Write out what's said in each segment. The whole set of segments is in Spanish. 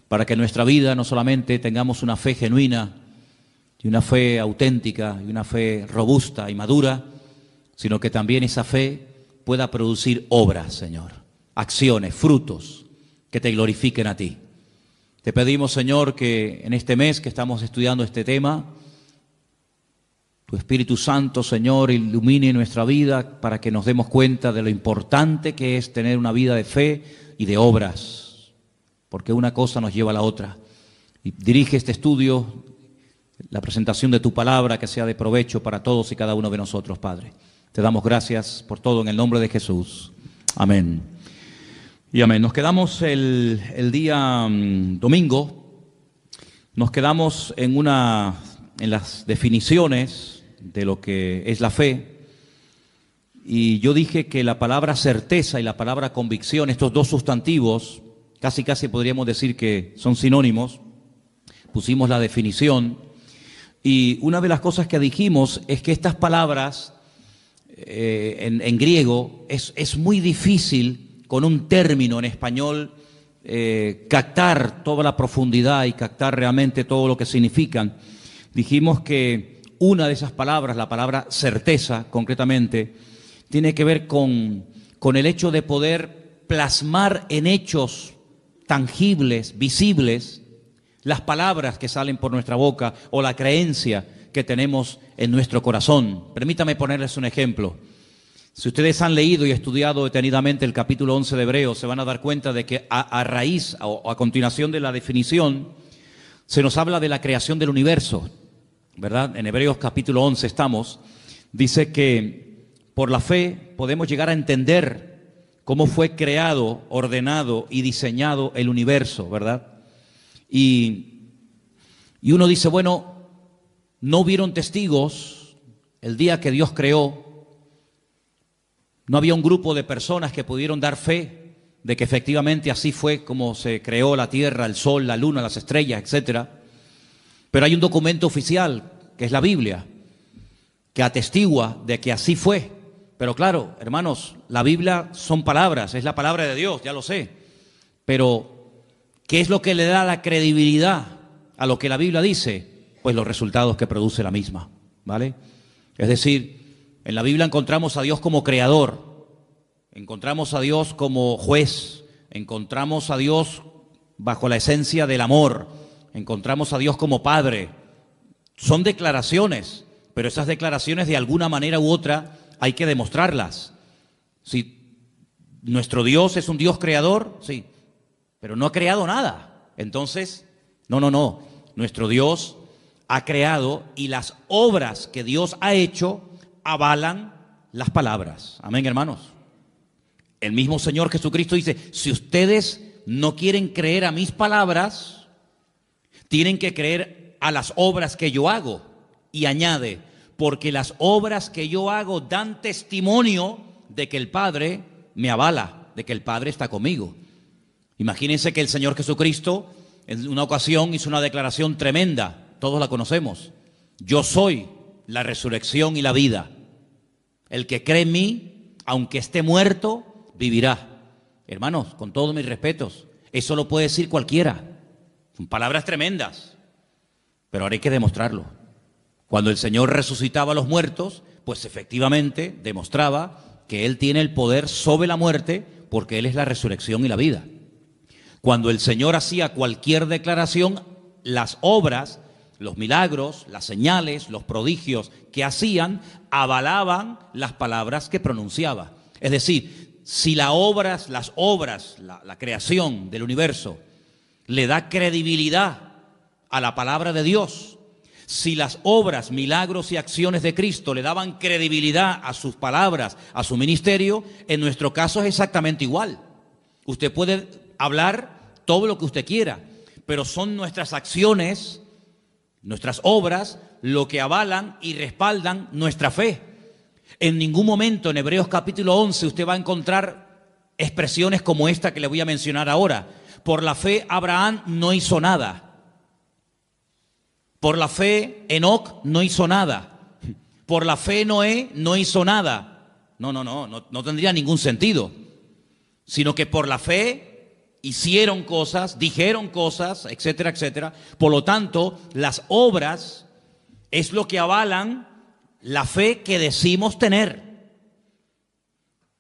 para que en nuestra vida no solamente tengamos una fe genuina y una fe auténtica y una fe robusta y madura, sino que también esa fe pueda producir obras, Señor, acciones, frutos que te glorifiquen a ti. Te pedimos, Señor, que en este mes que estamos estudiando este tema, tu Espíritu Santo, Señor, ilumine nuestra vida para que nos demos cuenta de lo importante que es tener una vida de fe y de obras, porque una cosa nos lleva a la otra. Y dirige este estudio, la presentación de tu palabra, que sea de provecho para todos y cada uno de nosotros, Padre. Te damos gracias por todo en el nombre de Jesús. Amén. Y amén. Nos quedamos el día domingo, nos quedamos en las definiciones de lo que es la fe, y yo dije que la palabra certeza y la palabra convicción, estos dos sustantivos, casi podríamos decir que son sinónimos. Pusimos la definición, y una de las cosas que dijimos es que estas palabras en griego es muy difícil con un término en español captar toda la profundidad y captar realmente todo lo que significan. Dijimos que una de esas palabras, la palabra certeza concretamente, tiene que ver con el hecho de poder plasmar en hechos tangibles, visibles, las palabras que salen por nuestra boca o la creencia que tenemos en nuestro corazón. Permítame ponerles un ejemplo. Si ustedes han leído y estudiado detenidamente el capítulo 11 de Hebreos, se van a dar cuenta de que a raíz o a continuación de la definición, se nos habla de la creación del universo, ¿verdad? En Hebreos capítulo 11 estamos, dice que por la fe podemos llegar a entender cómo fue creado, ordenado y diseñado el universo, ¿verdad? Y uno dice, bueno, no hubieron testigos el día que Dios creó, no había un grupo de personas que pudieron dar fe de que efectivamente así fue como se creó la tierra, el sol, la luna, las estrellas, etcétera. Pero hay un documento oficial, que es la Biblia, que atestigua de que así fue. Pero claro, hermanos, la Biblia son palabras, es la palabra de Dios, ya lo sé. Pero, ¿qué es lo que le da la credibilidad a lo que la Biblia dice? Pues los resultados que produce la misma, ¿vale? Es decir, en la Biblia encontramos a Dios como creador, encontramos a Dios como juez, encontramos a Dios bajo la esencia del amor, encontramos a Dios como Padre. Son declaraciones, pero esas declaraciones de alguna manera u otra hay que demostrarlas. Si nuestro Dios es un Dios creador, sí, pero no ha creado nada. Entonces, no. Nuestro Dios ha creado y las obras que Dios ha hecho avalan las palabras. Amén, hermanos. El mismo Señor Jesucristo dice, si ustedes no quieren creer a mis palabras, tienen que creer a las obras que yo hago. Y añade, porque las obras que yo hago dan testimonio de que el Padre me avala, de que el Padre está conmigo. Imagínense que el Señor Jesucristo en una ocasión hizo una declaración tremenda, todos la conocemos. Yo soy la resurrección y la vida. El que cree en mí, aunque esté muerto, vivirá. Hermanos, con todos mis respetos, eso lo puede decir cualquiera. Son palabras tremendas, pero ahora hay que demostrarlo. Cuando el Señor resucitaba a los muertos, pues efectivamente demostraba que Él tiene el poder sobre la muerte porque Él es la resurrección y la vida. Cuando el Señor hacía cualquier declaración, las obras, los milagros, las señales, los prodigios que hacían, avalaban las palabras que pronunciaba. Es decir, si las obras, la creación del universo le da credibilidad a la palabra de Dios, si las obras, milagros y acciones de Cristo le daban credibilidad a sus palabras, a su ministerio, en nuestro caso es exactamente igual. Usted puede hablar todo lo que usted quiera, pero son nuestras acciones, nuestras obras, lo que avalan y respaldan nuestra fe. En ningún momento en Hebreos capítulo 11 usted va a encontrar expresiones como esta que le voy a mencionar ahora. Por la fe Abraham no hizo nada. Por la fe Enoc no hizo nada. Por la fe Noé no hizo nada. No tendría ningún sentido. Sino que por la fe hicieron cosas, dijeron cosas, etcétera, etcétera. Por lo tanto, las obras es lo que avalan la fe que decimos tener.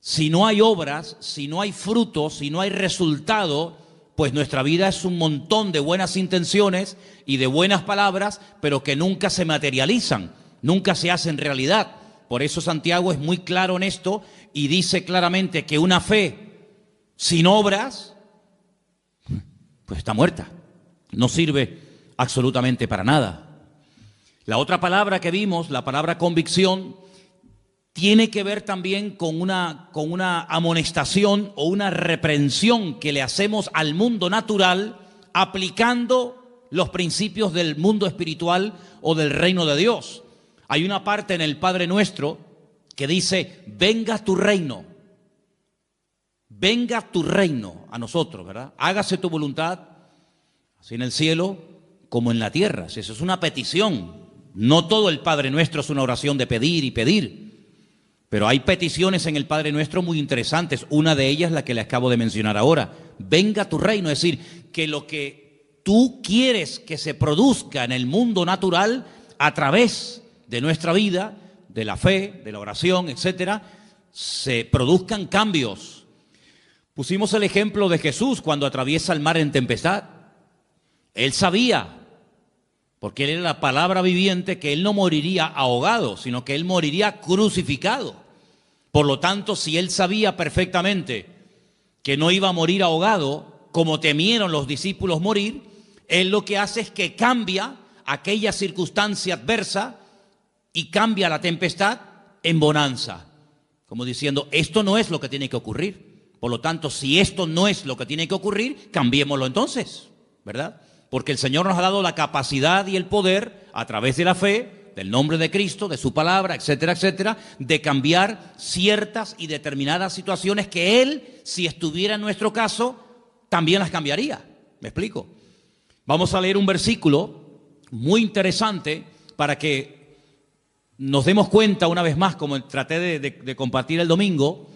Si no hay obras, si no hay frutos, si no hay resultado, pues nuestra vida es un montón de buenas intenciones y de buenas palabras, pero que nunca se materializan, nunca se hacen realidad. Por eso Santiago es muy claro en esto y dice claramente que una fe sin obras, pues está muerta, no sirve absolutamente para nada. La otra palabra que vimos, la palabra convicción, tiene que ver también con una amonestación o una reprensión que le hacemos al mundo natural aplicando los principios del mundo espiritual o del reino de Dios. Hay una parte en el Padre Nuestro que dice, venga tu reino a nosotros, ¿verdad? Hágase tu voluntad, así en el cielo como en la tierra. Eso es una petición. No todo el Padre Nuestro es una oración de pedir y pedir. Pero hay peticiones en el Padre Nuestro muy interesantes. Una de ellas, la que le acabo de mencionar ahora. Venga tu reino, es decir, que lo que tú quieres que se produzca en el mundo natural a través de nuestra vida, de la fe, de la oración, etcétera, se produzcan cambios. Pusimos el ejemplo de Jesús cuando atraviesa el mar en tempestad. Él sabía, porque él era la palabra viviente, que él no moriría ahogado, sino que él moriría crucificado. Por lo tanto, si él sabía perfectamente que no iba a morir ahogado, como temieron los discípulos morir, él lo que hace es que cambia aquella circunstancia adversa y cambia la tempestad en bonanza. Como diciendo, esto no es lo que tiene que ocurrir. Por lo tanto, si esto no es lo que tiene que ocurrir, cambiémoslo entonces, ¿verdad? Porque el Señor nos ha dado la capacidad y el poder, a través de la fe, del nombre de Cristo, de su palabra, etcétera, etcétera, de cambiar ciertas y determinadas situaciones que Él, si estuviera en nuestro caso, también las cambiaría. ¿Me explico? Vamos a leer un versículo muy interesante para que nos demos cuenta una vez más, como traté de compartir el domingo,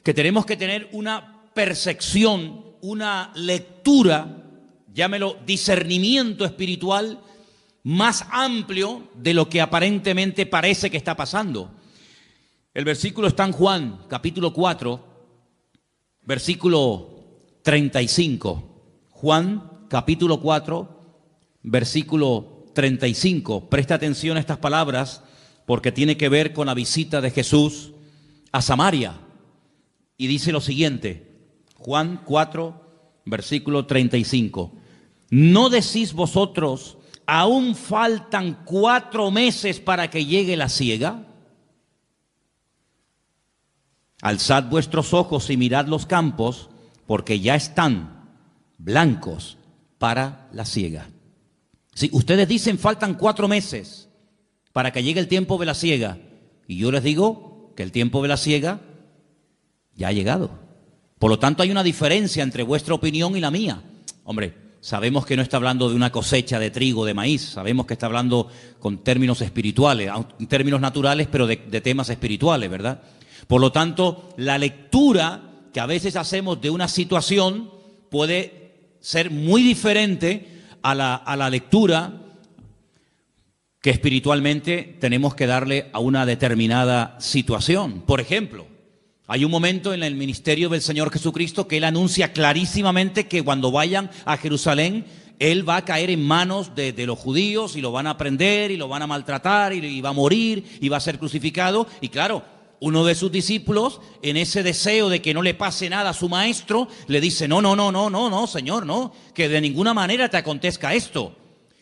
que tenemos que tener una percepción, una lectura, llámelo discernimiento espiritual, más amplio de lo que aparentemente parece que está pasando. El versículo está en Juan, capítulo 4, versículo 35. Juan, capítulo 4, versículo 35. Presta atención a estas palabras porque tiene que ver con la visita de Jesús a Samaria. Y dice lo siguiente, Juan 4, versículo 35. ¿No decís vosotros, aún faltan 4 meses para que llegue la siega? Alzad vuestros ojos y mirad los campos, porque ya están blancos para la siega. Si ustedes dicen faltan 4 meses para que llegue el tiempo de la siega, y yo les digo que el tiempo de la siega ya ha llegado. Por lo tanto, hay una diferencia entre vuestra opinión y la mía. Hombre, sabemos que no está hablando de una cosecha de trigo, de maíz. Sabemos que está hablando con términos espirituales, en términos naturales, pero de temas espirituales, ¿verdad? Por lo tanto, la lectura que a veces hacemos de una situación puede ser muy diferente a la lectura que espiritualmente tenemos que darle a una determinada situación. Por ejemplo, hay un momento en el ministerio del Señor Jesucristo que Él anuncia clarísimamente que cuando vayan a Jerusalén, Él va a caer en manos de los judíos y lo van a prender y lo van a maltratar y va a morir y va a ser crucificado. Y claro, uno de sus discípulos, en ese deseo de que no le pase nada a su maestro, le dice, no, Señor, no, que de ninguna manera te acontezca esto.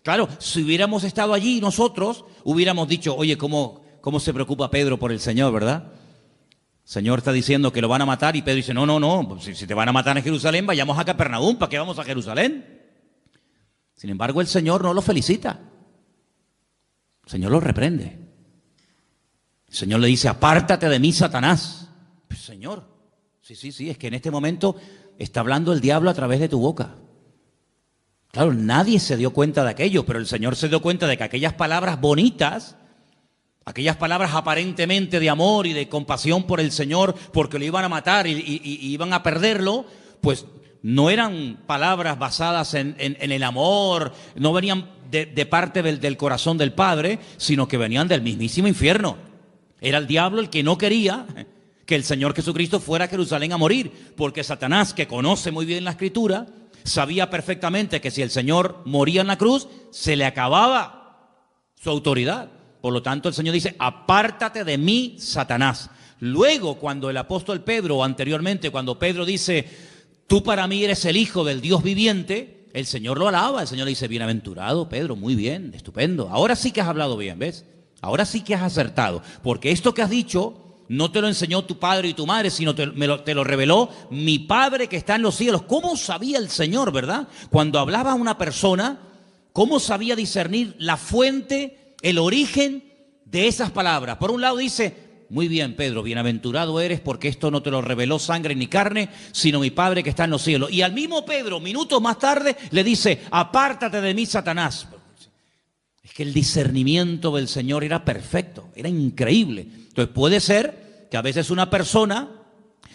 Claro, si hubiéramos estado allí nosotros, hubiéramos dicho, oye, ¿cómo se preocupa Pedro por el Señor, verdad? El Señor está diciendo que lo van a matar y Pedro dice, no, si te van a matar en Jerusalén, vayamos a Capernaum, ¿para qué vamos a Jerusalén? Sin embargo, el Señor no lo felicita. El Señor lo reprende. El Señor le dice, apártate de mí, Satanás. Pues, Señor, sí, es que en este momento está hablando el diablo a través de tu boca. Claro, nadie se dio cuenta de aquello, pero el Señor se dio cuenta de que aquellas palabras bonitas, aquellas palabras aparentemente de amor y de compasión por el Señor, porque lo iban a matar y iban a perderlo, pues no eran palabras basadas en el amor, no venían de parte del corazón del Padre, sino que venían del mismísimo infierno. Era el diablo el que no quería que el Señor Jesucristo fuera a Jerusalén a morir, porque Satanás, que conoce muy bien la Escritura, sabía perfectamente que si el Señor moría en la cruz, se le acababa su autoridad. Por lo tanto, el Señor dice, apártate de mí, Satanás. Luego, cuando el apóstol Pedro, o anteriormente, cuando Pedro dice, tú para mí eres el Hijo del Dios viviente, el Señor lo alaba. El Señor le dice, bienaventurado Pedro, muy bien, estupendo. Ahora sí que has hablado bien, ¿ves? Ahora sí que has acertado, porque esto que has dicho no te lo enseñó tu padre y tu madre, sino te lo reveló mi Padre que está en los cielos. ¿Cómo sabía el Señor, verdad? Cuando hablaba a una persona, ¿cómo sabía discernir la fuente, el origen de esas palabras? Por un lado dice, muy bien Pedro, bienaventurado eres porque esto no te lo reveló sangre ni carne, sino mi Padre que está en los cielos. Y al mismo Pedro, minutos más tarde, le dice, apártate de mí, Satanás. Es que el discernimiento del Señor era perfecto, era increíble. Entonces puede ser que a veces una persona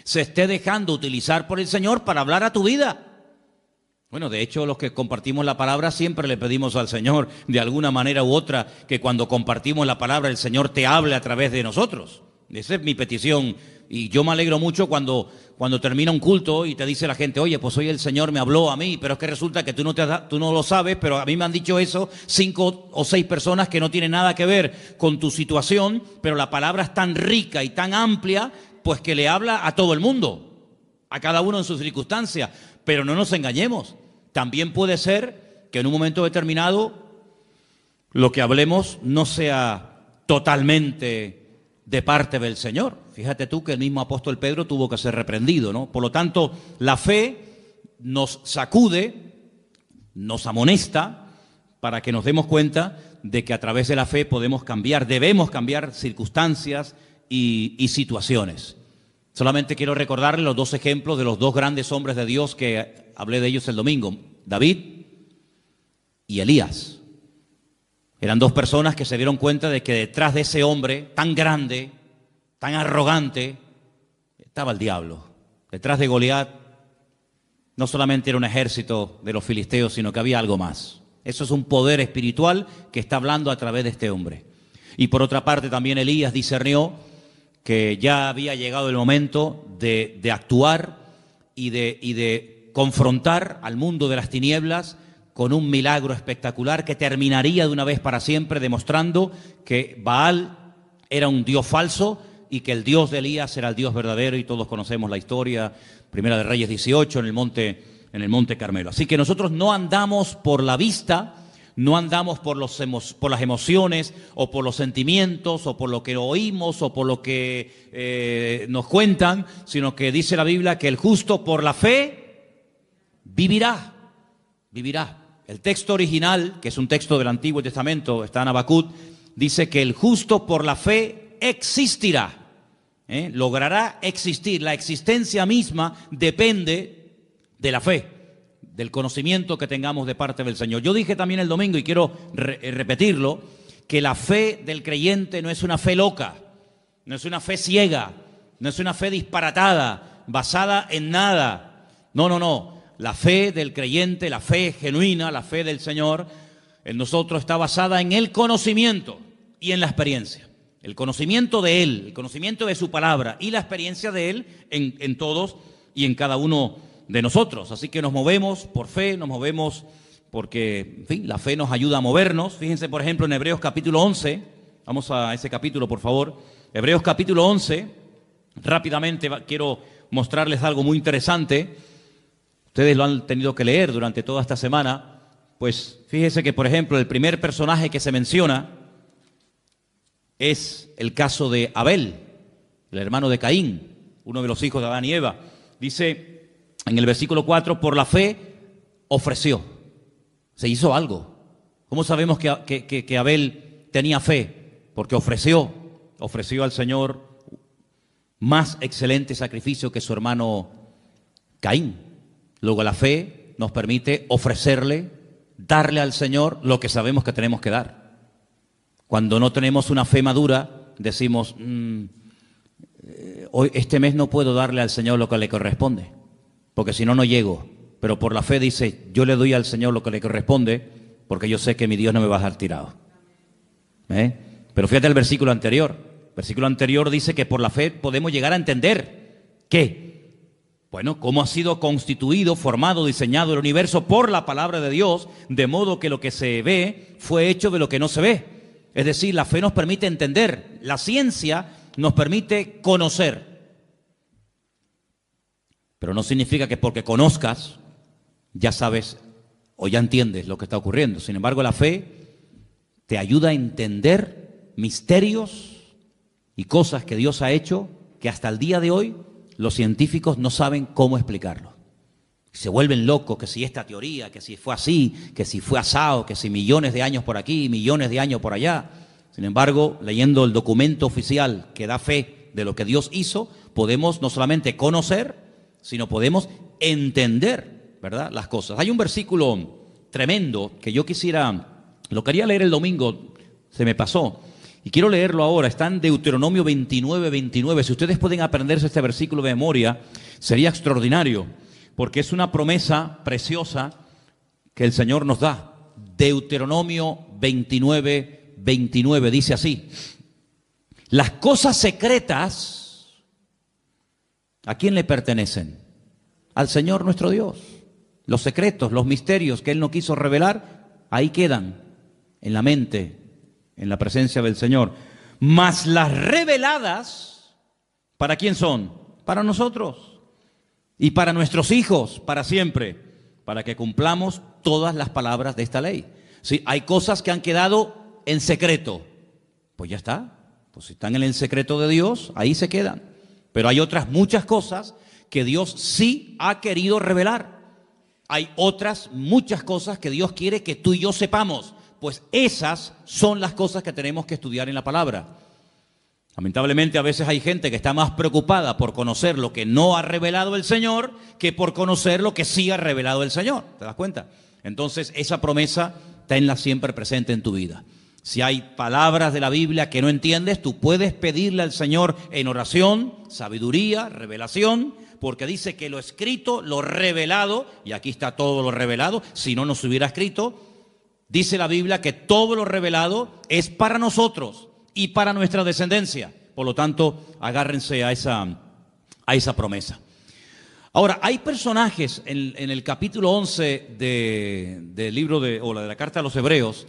se esté dejando utilizar por el Señor para hablar a tu vida. Bueno, de hecho, los que compartimos la palabra siempre le pedimos al Señor, de alguna manera u otra, que cuando compartimos la palabra el Señor te hable a través de nosotros. Esa es mi petición. Y yo me alegro mucho cuando termina un culto y te dice la gente, oye, pues hoy el Señor me habló a mí, pero es que resulta que tú no lo sabes, pero a mí me han dicho eso 5 o 6 personas que no tienen nada que ver con tu situación, pero la palabra es tan rica y tan amplia, pues que le habla a todo el mundo, a cada uno en sus circunstancias. Pero no nos engañemos, también puede ser que en un momento determinado lo que hablemos no sea totalmente de parte del Señor. Fíjate tú que el mismo apóstol Pedro tuvo que ser reprendido, ¿no? Por lo tanto, la fe nos sacude, nos amonesta para que nos demos cuenta de que a través de la fe podemos cambiar, debemos cambiar circunstancias y situaciones. Solamente quiero recordarles los 2 ejemplos de los 2 grandes hombres de Dios que hablé de ellos el domingo, David y Elías. Eran 2 personas que se dieron cuenta de que detrás de ese hombre tan grande, tan arrogante, estaba el diablo. Detrás de Goliat no solamente era un ejército de los filisteos, sino que había algo más. Eso es un poder espiritual que está hablando a través de este hombre. Y por otra parte también Elías discernió que ya había llegado el momento de actuar y de confrontar al mundo de las tinieblas con un milagro espectacular que terminaría de una vez para siempre demostrando que Baal era un dios falso y que el Dios de Elías era el Dios verdadero, y todos conocemos la historia, Primera de Reyes 18, en el monte Carmelo. Así que nosotros no andamos por la vista, no andamos por las emociones o por los sentimientos o por lo que oímos o por lo que nos cuentan, sino que dice la Biblia que el justo por la fe vivirá. El texto original, que es un texto del Antiguo Testamento, está en Habacuc, dice que el justo por la fe existirá. Logrará existir. La existencia misma depende de la fe, del conocimiento que tengamos de parte del Señor. Yo dije también el domingo, y quiero repetirlo, que la fe del creyente no es una fe loca, no es una fe ciega, no es una fe disparatada, basada en nada. No. La fe del creyente, la fe genuina, la fe del Señor, en nosotros está basada en el conocimiento y en la experiencia. El conocimiento de Él, el conocimiento de su palabra y la experiencia de Él en todos y en cada uno de nosotros. Así que nos movemos por fe, nos movemos porque, en fin, la fe nos ayuda a movernos. Fíjense, por ejemplo, en Hebreos capítulo 11, vamos a ese capítulo, por favor. Hebreos capítulo 11, rápidamente quiero mostrarles algo muy interesante. Ustedes lo han tenido que leer durante toda esta semana. Pues fíjense que, por ejemplo, el primer personaje que se menciona es el caso de Abel, el hermano de Caín, uno de los hijos de Adán y Eva. Dice en el versículo 4, por la fe ofreció. Se hizo algo. ¿Cómo sabemos que Abel tenía fe? Porque ofreció al Señor más excelente sacrificio que su hermano Caín. Luego la fe nos permite ofrecerle, darle al Señor lo que sabemos que tenemos que dar. Cuando no tenemos una fe madura, decimos, hoy este mes no puedo darle al Señor lo que le corresponde, porque si no, no llego. pero por la fe dice, yo le doy al Señor lo que le corresponde, porque yo sé que mi Dios no me va a dejar tirado. Pero fíjate el versículo anterior. El versículo anterior dice que por la fe podemos llegar a entender que, bueno, cómo ha sido constituido, formado, diseñado el universo por la palabra de Dios, de modo que lo que se ve fue hecho de lo que no se ve. Es decir, la fe nos permite entender, la ciencia nos permite conocer. Pero no significa que porque conozcas, ya sabes o ya entiendes lo que está ocurriendo. Sin embargo, la fe te ayuda a entender misterios y cosas que Dios ha hecho que hasta el día de hoy los científicos no saben cómo explicarlo. Se vuelven locos, que si esta teoría, que si fue así, que si fue asado, que si millones de años por aquí, millones de años por allá. Sin embargo, leyendo el documento oficial que da fe de lo que Dios hizo, podemos no solamente conocer, sino podemos entender, ¿verdad?, las cosas. Hay un versículo tremendo que yo lo quería leer el domingo, se me pasó, y quiero leerlo ahora. Está en Deuteronomio 29, 29. Si ustedes pueden aprenderse este versículo de memoria, sería extraordinario, porque es una promesa preciosa que el Señor nos da. Deuteronomio 29, 29, dice así: las cosas secretas, ¿a quién le pertenecen? Al Señor nuestro Dios. Los secretos, los misterios que Él no quiso revelar, ahí quedan, en la mente, en la presencia del Señor. Mas las reveladas, ¿para quién son? Para nosotros y para nuestros hijos, para siempre, para que cumplamos todas las palabras de esta ley. Sí, hay cosas que han quedado en secreto, pues ya está, pues si están en el secreto de Dios, ahí se quedan. Pero hay otras muchas cosas que Dios sí ha querido revelar. Hay otras muchas cosas que Dios quiere que tú y yo sepamos, pues esas son las cosas que tenemos que estudiar en la palabra. Lamentablemente a veces hay gente que está más preocupada por conocer lo que no ha revelado el Señor que por conocer lo que sí ha revelado el Señor. ¿Te das cuenta? Entonces esa promesa tenla siempre presente en tu vida. Si hay palabras de la Biblia que no entiendes, tú puedes pedirle al Señor en oración, sabiduría, revelación, porque dice que lo escrito, lo revelado, y aquí está todo lo revelado, si no nos hubiera escrito, dice la Biblia que todo lo revelado es para nosotros y para nuestra descendencia. Por lo tanto, agárrense a esa promesa. Ahora, hay personajes en el capítulo 11 del libro de la carta a los Hebreos,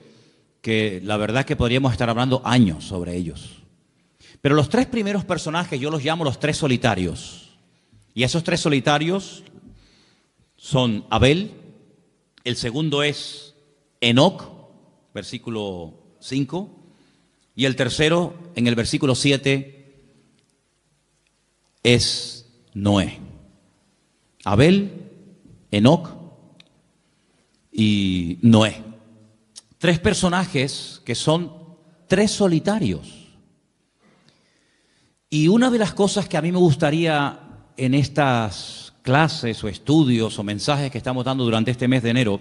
que la verdad es que podríamos estar hablando años sobre ellos. Pero los tres primeros personajes yo los llamo los tres solitarios. Y esos tres solitarios son Abel, el segundo es Enoc, versículo 5, y el tercero, en el versículo 7, es Noé. Abel, Enoc y Noé. Tres personajes que son tres solitarios. Y una de las cosas que a mí me gustaría en estas clases o estudios o mensajes que estamos dando durante este mes de enero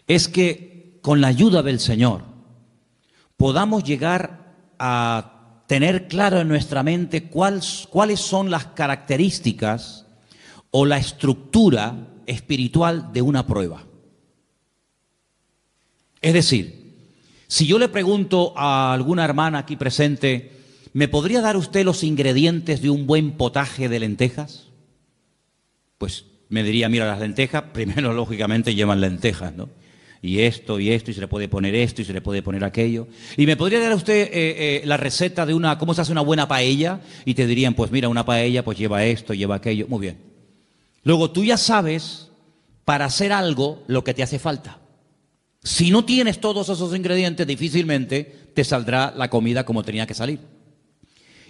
es que con la ayuda del Señor podamos llegar a tener claro en nuestra mente cuáles son las características o la estructura espiritual de una prueba. Es decir, si yo le pregunto a alguna hermana aquí presente, ¿me podría dar usted los ingredientes de un buen potaje de lentejas? Pues me diría, mira, las lentejas, primero lógicamente llevan lentejas, ¿no? Y esto, y se le puede poner esto, y se le puede poner aquello. ¿Y me podría dar usted la receta de cómo se hace una buena paella? Y te dirían, pues mira, una paella pues lleva esto, lleva aquello. Muy bien. Luego tú ya sabes, para hacer algo, lo que te hace falta. Si no tienes todos esos ingredientes, difícilmente te saldrá la comida como tenía que salir.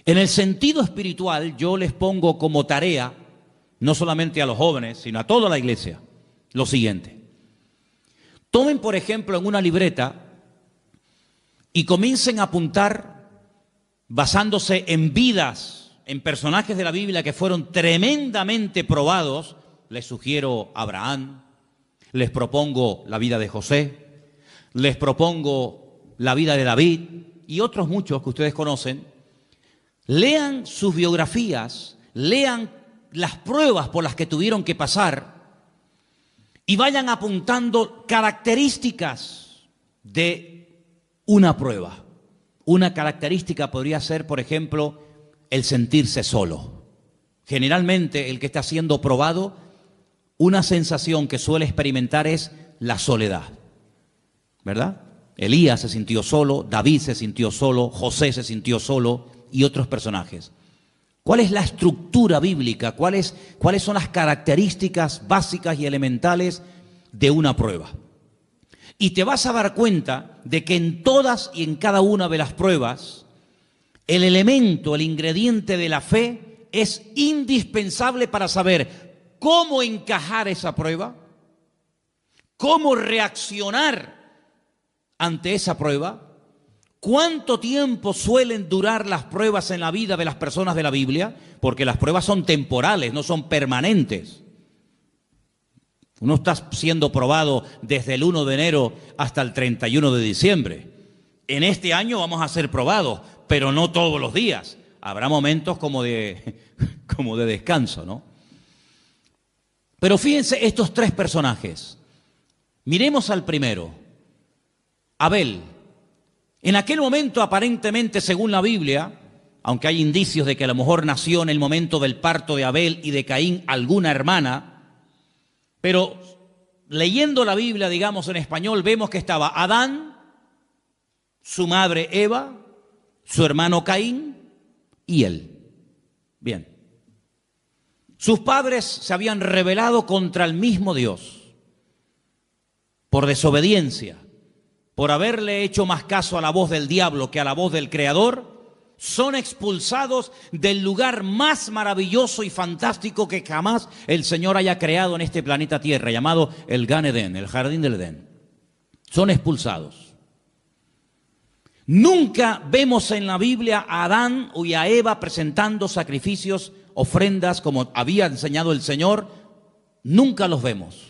En el sentido espiritual, yo les pongo como tarea, no solamente a los jóvenes, sino a toda la iglesia, lo siguiente. Tomen, por ejemplo, en una libreta y comiencen a apuntar, basándose en vidas, en personajes de la Biblia que fueron tremendamente probados. Les sugiero Abraham, les propongo la vida de José, les propongo la vida de David y otros muchos que ustedes conocen. Lean sus biografías, lean las pruebas por las que tuvieron que pasar y vayan apuntando características de una prueba. Una característica podría ser, por ejemplo, el sentirse solo. Generalmente el que está siendo probado, una sensación que suele experimentar es la soledad, ¿verdad? Elías se sintió solo, David se sintió solo, José se sintió solo y otros personajes. ¿Cuál es la estructura bíblica? ¿Cuáles son las características básicas y elementales de una prueba? Y te vas a dar cuenta de que en todas y en cada una de las pruebas, el elemento, el ingrediente de la fe es indispensable para saber cómo encajar esa prueba, cómo reaccionar ante esa prueba. ¿Cuánto tiempo suelen durar las pruebas en la vida de las personas de la Biblia? Porque las pruebas son temporales, no son permanentes. Uno está siendo probado desde el 1 de enero hasta el 31 de diciembre. En este año vamos a ser probados, pero no todos los días. Habrá momentos como de descanso, ¿no? Pero fíjense estos tres personajes. Miremos al primero, Abel. En aquel momento, aparentemente, según la Biblia, aunque hay indicios de que a lo mejor nació en el momento del parto de Abel y de Caín alguna hermana, pero leyendo la Biblia, digamos en español, vemos que estaba Adán, su madre Eva, su hermano Caín y él. Bien. Sus padres se habían rebelado contra el mismo Dios por desobediencia. Por haberle hecho más caso a la voz del diablo que a la voz del Creador, son expulsados del lugar más maravilloso y fantástico que jamás el Señor haya creado en este planeta Tierra, llamado el Gan Edén, el Jardín del Edén. Son expulsados. Nunca vemos en la Biblia a Adán y a Eva presentando sacrificios, ofrendas, como había enseñado el Señor. Nunca los vemos.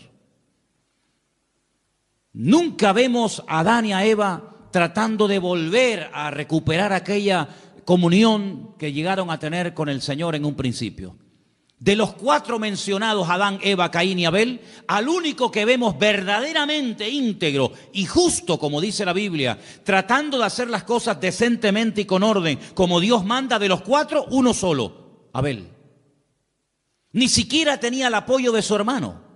Nunca vemos a Adán y a Eva tratando de volver a recuperar aquella comunión que llegaron a tener con el Señor en un principio. De los cuatro mencionados, Adán, Eva, Caín y Abel, al único que vemos verdaderamente íntegro y justo, como dice la Biblia, tratando de hacer las cosas decentemente y con orden, como Dios manda, de los cuatro, uno solo, Abel. Ni siquiera tenía el apoyo de su hermano.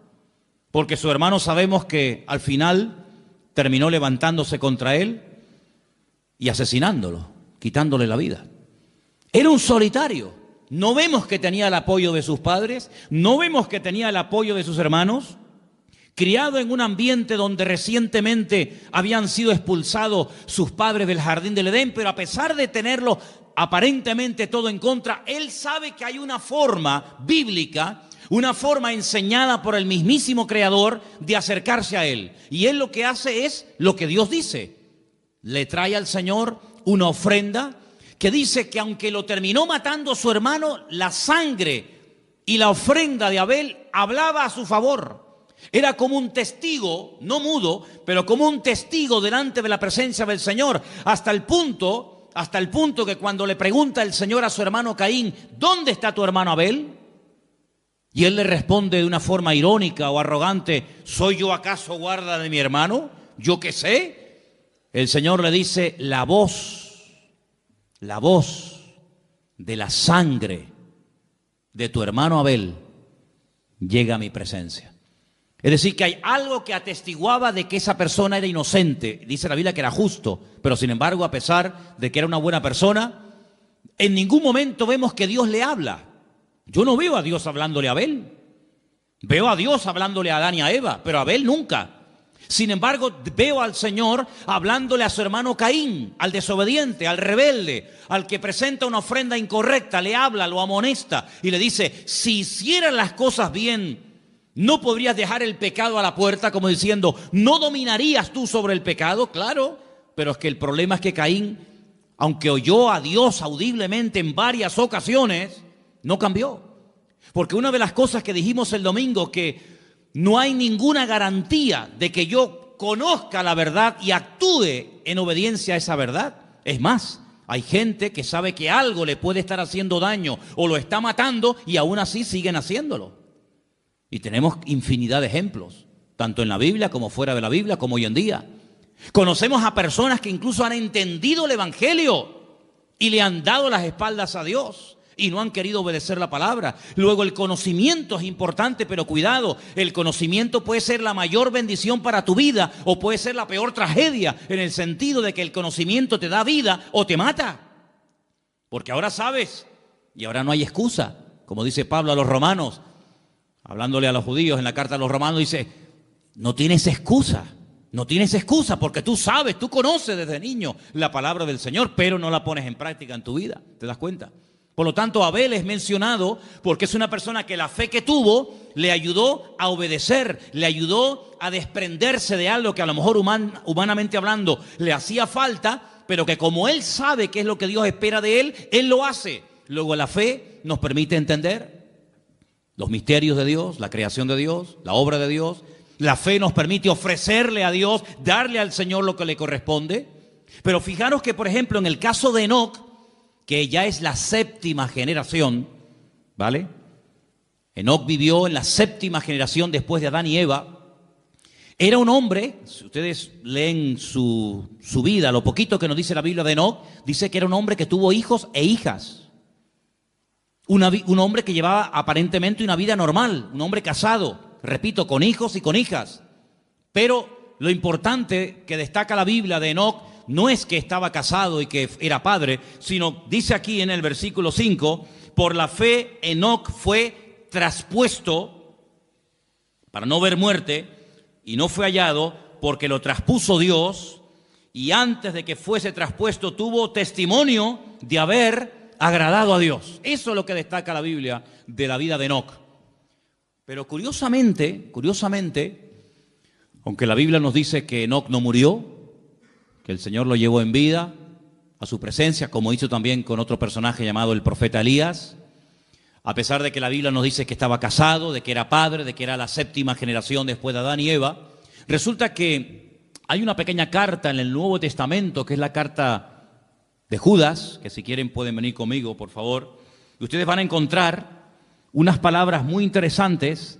Porque su hermano sabemos que al final terminó levantándose contra él y asesinándolo, quitándole la vida. Era un solitario. No vemos que tenía el apoyo de sus padres, no vemos que tenía el apoyo de sus hermanos. Criado en un ambiente donde recientemente habían sido expulsados sus padres del Jardín del Edén, pero a pesar de tenerlo aparentemente todo en contra, él sabe que hay una forma bíblica, una forma enseñada por el mismísimo Creador de acercarse a Él. Y Él lo que hace es lo que Dios dice. Le trae al Señor una ofrenda que dice que aunque lo terminó matando su hermano, la sangre y la ofrenda de Abel hablaba a su favor. Era como un testigo, no mudo, pero como un testigo delante de la presencia del Señor, hasta el punto que cuando le pregunta el Señor a su hermano Caín, ¿dónde está tu hermano Abel? Y él le responde de una forma irónica o arrogante, ¿soy yo acaso guarda de mi hermano? ¿Yo qué sé? El Señor le dice, la voz de la sangre de tu hermano Abel llega a mi presencia. Es decir, que hay algo que atestiguaba de que esa persona era inocente. Dice la Biblia que era justo, pero sin embargo, a pesar de que era una buena persona, en ningún momento vemos que Dios le habla. Yo no veo a Dios hablándole a Abel. Veo a Dios hablándole a Adán y a Eva, pero a Abel nunca. Sin embargo, veo al Señor hablándole a su hermano Caín, al desobediente, al rebelde, al que presenta una ofrenda incorrecta, le habla, lo amonesta y le dice, si hicieras las cosas bien, no podrías dejar el pecado a la puerta, como diciendo, ¿no dominarías tú sobre el pecado? Claro, pero es que el problema es que Caín, aunque oyó a Dios audiblemente en varias ocasiones, no cambió. Porque una de las cosas que dijimos el domingo, que no hay ninguna garantía de que yo conozca la verdad y actúe en obediencia a esa verdad. Es más, hay gente que sabe que algo le puede estar haciendo daño o lo está matando y aún así siguen haciéndolo. Y tenemos infinidad de ejemplos. tanto en la Biblia como fuera de la Biblia, como hoy en día. Conocemos a personas que incluso han entendido el Evangelio y le han dado las espaldas a Dios y no han querido obedecer la palabra. Luego, el conocimiento es importante, pero cuidado, el conocimiento puede ser la mayor bendición para tu vida o puede ser la peor tragedia, en el sentido de que el conocimiento te da vida o te mata. Porque ahora sabes y ahora no hay excusa. Como dice Pablo a los romanos, hablándole a los judíos en la carta a los romanos, dice, no tienes excusa. No tienes excusa porque tú sabes, tú conoces desde niño la palabra del Señor, pero no la pones en práctica en tu vida. ¿Te das cuenta? Por lo tanto, Abel es mencionado porque es una persona que la fe que tuvo le ayudó a obedecer, le ayudó a desprenderse de algo que a lo mejor humanamente hablando le hacía falta, pero que como él sabe qué es lo que Dios espera de él lo hace. Luego, la fe nos permite entender los misterios de Dios, la creación de Dios, la obra de Dios. La fe nos permite ofrecerle a Dios, darle al Señor lo que le corresponde. Pero fijaros que, por ejemplo, en el caso de Enoc, que ya es la séptima generación, ¿vale? Enoc vivió en la séptima generación después de Adán y Eva. Era un hombre, si ustedes leen su vida, lo poquito que nos dice la Biblia de Enoc, dice que era un hombre que tuvo hijos e hijas. Un hombre que llevaba aparentemente una vida normal, un hombre casado, repito, con hijos y con hijas. Pero lo importante que destaca la Biblia de Enoc no es que estaba casado y que era padre, sino dice aquí en el versículo 5, por la fe Enoc fue traspuesto para no ver muerte y no fue hallado porque lo traspuso Dios, y antes de que fuese traspuesto tuvo testimonio de haber agradado a Dios. Eso es lo que destaca la Biblia de la vida de Enoc. Pero curiosamente, aunque la Biblia nos dice que Enoc no murió, que el Señor lo llevó en vida a su presencia, como hizo también con otro personaje llamado el profeta Elías, a pesar de que la Biblia nos dice que estaba casado, de que era padre, de que era la séptima generación después de Adán y Eva, resulta que hay una pequeña carta en el Nuevo Testamento, que es la carta de Judas, que si quieren pueden venir conmigo, por favor, y ustedes van a encontrar unas palabras muy interesantes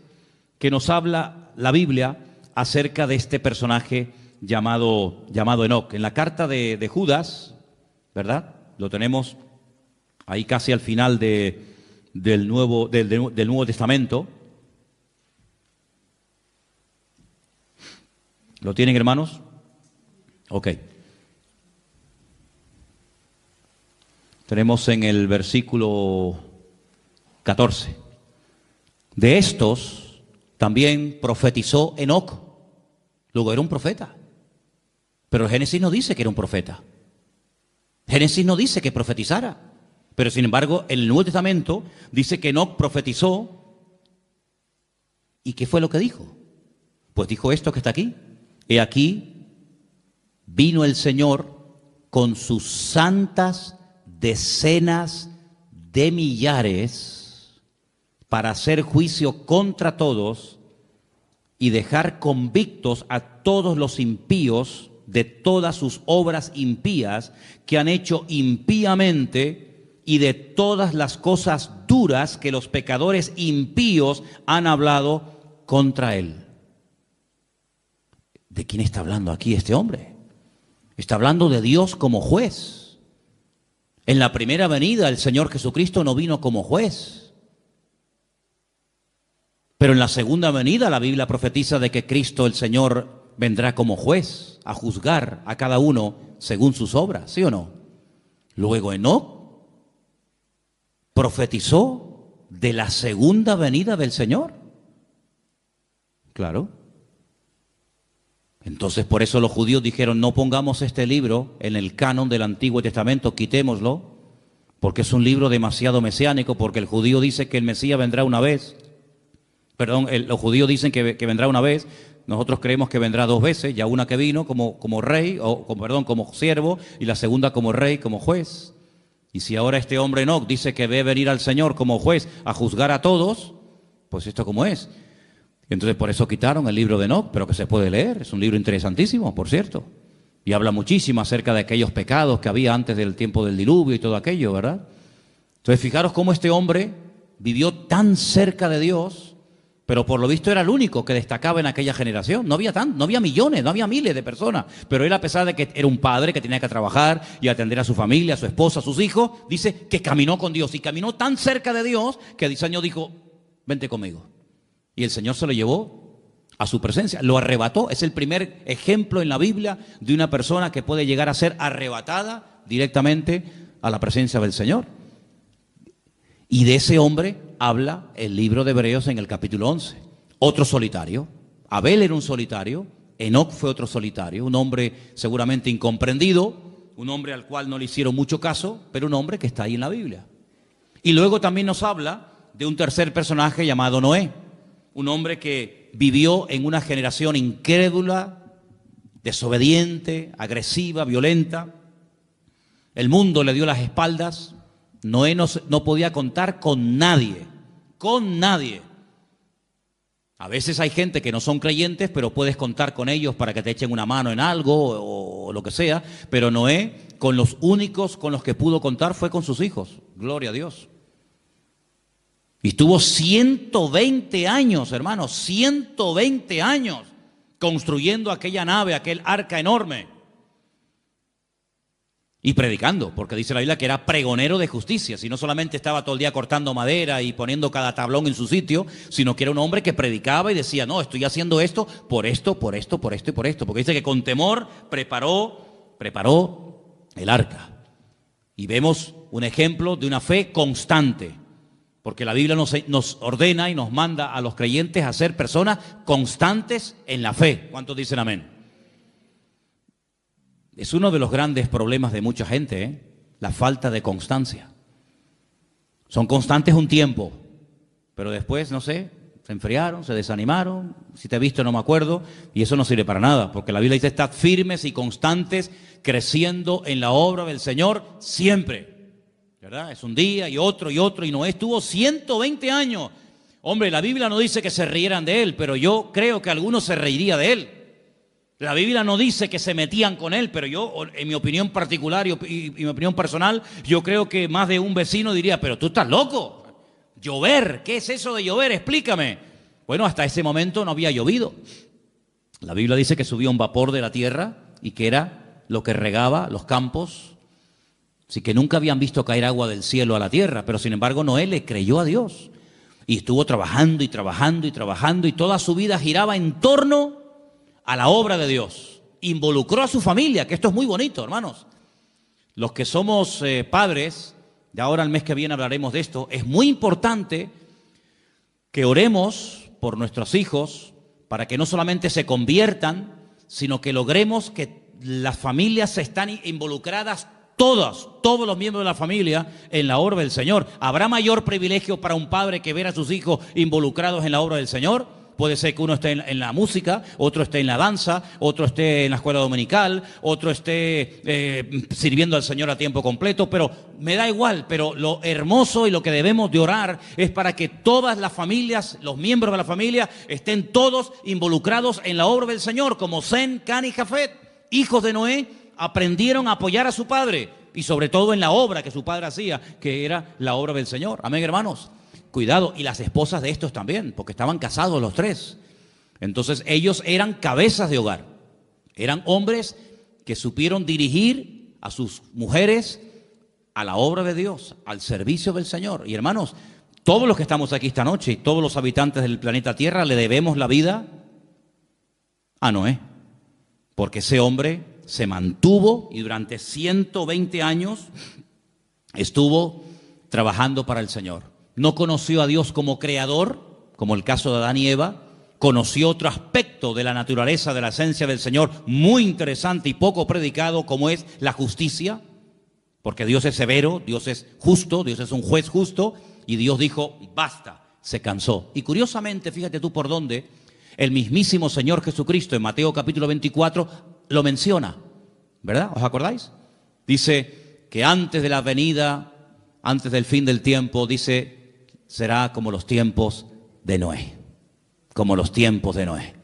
que nos habla la Biblia acerca de este personaje llamado Enoc. En la carta de Judas, ¿verdad? Lo tenemos ahí casi al final del Nuevo Testamento. ¿Lo tienen, hermanos? Ok. Tenemos en el versículo 14. De estos también profetizó Enoc. Luego era un profeta. Pero Génesis no dice que era un profeta. Génesis no dice que profetizara. Pero sin embargo, en el Nuevo Testamento dice que Enoc profetizó. ¿Y qué fue lo que dijo? Pues dijo esto que está aquí. He aquí, vino el Señor con sus santas decenas de millares para hacer juicio contra todos y dejar convictos a todos los impíos de todas sus obras impías que han hecho impíamente y de todas las cosas duras que los pecadores impíos han hablado contra él. ¿De quién está hablando aquí este hombre? Está hablando de Dios como juez. En la primera venida el Señor Jesucristo no vino como juez. Pero en la segunda venida la Biblia profetiza de que Cristo el Señor vendrá como juez a juzgar a cada uno según sus obras, ¿sí o no? Luego Enoc profetizó de la segunda venida del Señor. Claro. Entonces por eso los judíos dijeron, no pongamos este libro en el canon del Antiguo Testamento, quitémoslo, porque es un libro demasiado mesiánico, porque el judío dice que el Mesías vendrá una vez. Perdón, los judíos dicen que vendrá una vez, nosotros creemos que vendrá dos veces, ya una que vino como rey, como siervo, y la segunda como rey, como juez. Y si ahora este hombre Enoc dice que ve venir al Señor como juez a juzgar a todos, pues esto como es. Entonces por eso quitaron el libro de Enoc, pero que se puede leer, es un libro interesantísimo, por cierto. Y habla muchísimo acerca de aquellos pecados que había antes del tiempo del diluvio y todo aquello, ¿verdad? Entonces fijaros cómo este hombre vivió tan cerca de Dios Pero por lo visto era el único que destacaba en aquella generación. No había millones, no había miles de personas. Pero él, a pesar de que era un padre que tenía que trabajar y atender a su familia, a su esposa, a sus hijos, dice que caminó con Dios. Y caminó tan cerca de Dios que el Señor dijo, vente conmigo. Y el Señor se lo llevó a su presencia, lo arrebató. Es el primer ejemplo en la Biblia de una persona que puede llegar a ser arrebatada directamente a la presencia del Señor. Y de ese hombre habla el libro de Hebreos en el capítulo 11. Otro solitario. Abel era un solitario, Enoc fue otro solitario, un hombre seguramente incomprendido, un hombre al cual no le hicieron mucho caso, pero un hombre que está ahí en la Biblia. Y luego también nos habla de un tercer personaje llamado Noé, un hombre que vivió en una generación incrédula, desobediente, agresiva, violenta. El mundo le dio las espaldas. Noé no podía contar con nadie, con nadie. A veces hay gente que no son creyentes, pero puedes contar con ellos para que te echen una mano en algo o lo que sea. Pero Noé, con los únicos con los que pudo contar fue con sus hijos. Gloria a Dios. Y estuvo 120 años, hermanos, 120 años construyendo aquella nave, aquel arca enorme. Y predicando, porque dice la Biblia que era pregonero de justicia, si no solamente estaba todo el día cortando madera y poniendo cada tablón en su sitio, sino que era un hombre que predicaba y decía, no, estoy haciendo esto por esto, por esto, por esto y por esto, porque dice que con temor preparó el arca. Y vemos un ejemplo de una fe constante, porque la Biblia nos ordena y nos manda a los creyentes a ser personas constantes en la fe. ¿Cuántos dicen amén? Es uno de los grandes problemas de mucha gente, la falta de constancia. Son constantes un tiempo, pero después, no sé, se enfriaron, se desanimaron, si te he visto no me acuerdo, y eso no sirve para nada, porque la Biblia dice, estad firmes y constantes, creciendo en la obra del Señor siempre, ¿verdad? Es un día y otro, y Noé estuvo 120 años. Hombre, la Biblia no dice que se rieran de él, pero yo creo que algunos se reirían de él. La Biblia no dice que se metían con él, pero yo, en mi opinión particular y mi opinión personal, yo creo que más de un vecino diría, pero tú estás loco. Llover, ¿qué es eso de llover? Explícame. Bueno, hasta ese momento no había llovido. La Biblia dice que subía un vapor de la tierra y que era lo que regaba los campos. Así que nunca habían visto caer agua del cielo a la tierra, pero sin embargo Noé le creyó a Dios. Y estuvo trabajando y trabajando y trabajando y toda su vida giraba en torno a la obra de Dios. Involucró a su familia, que esto es muy bonito, hermanos. Los que somos padres, de ahora el mes que viene hablaremos de esto, es muy importante que oremos por nuestros hijos para que no solamente se conviertan, sino que logremos que las familias están involucradas todos los miembros de la familia en la obra del Señor. ¿Habrá mayor privilegio para un padre que ver a sus hijos involucrados en la obra del Señor? Puede ser que uno esté en la música, otro esté en la danza, otro esté en la escuela dominical, otro esté sirviendo al Señor a tiempo completo, pero me da igual. Pero lo hermoso y lo que debemos de orar es para que todas las familias, los miembros de la familia, estén todos involucrados en la obra del Señor, como Sem, Cam y Jafet, hijos de Noé, aprendieron a apoyar a su padre y sobre todo en la obra que su padre hacía, que era la obra del Señor. Amén, hermanos. Cuidado, y las esposas de estos también, porque estaban casados los tres. Entonces ellos eran cabezas de hogar. Eran hombres que supieron dirigir a sus mujeres a la obra de Dios, al servicio del Señor. Y hermanos, todos los que estamos aquí esta noche y todos los habitantes del planeta Tierra le debemos la vida a Noé. Porque ese hombre se mantuvo y durante 120 años estuvo trabajando para el Señor. No conoció a Dios como creador, como el caso de Adán y Eva. Conoció otro aspecto de la naturaleza, de la esencia del Señor, muy interesante y poco predicado, como es la justicia. Porque Dios es severo, Dios es justo, Dios es un juez justo. Y Dios dijo, basta, se cansó. Y curiosamente, fíjate tú por dónde, el mismísimo Señor Jesucristo en Mateo capítulo 24 lo menciona, ¿verdad? ¿Os acordáis? Dice que antes de la venida, antes del fin del tiempo, dice, será como los tiempos de Noé. Como los tiempos de Noé.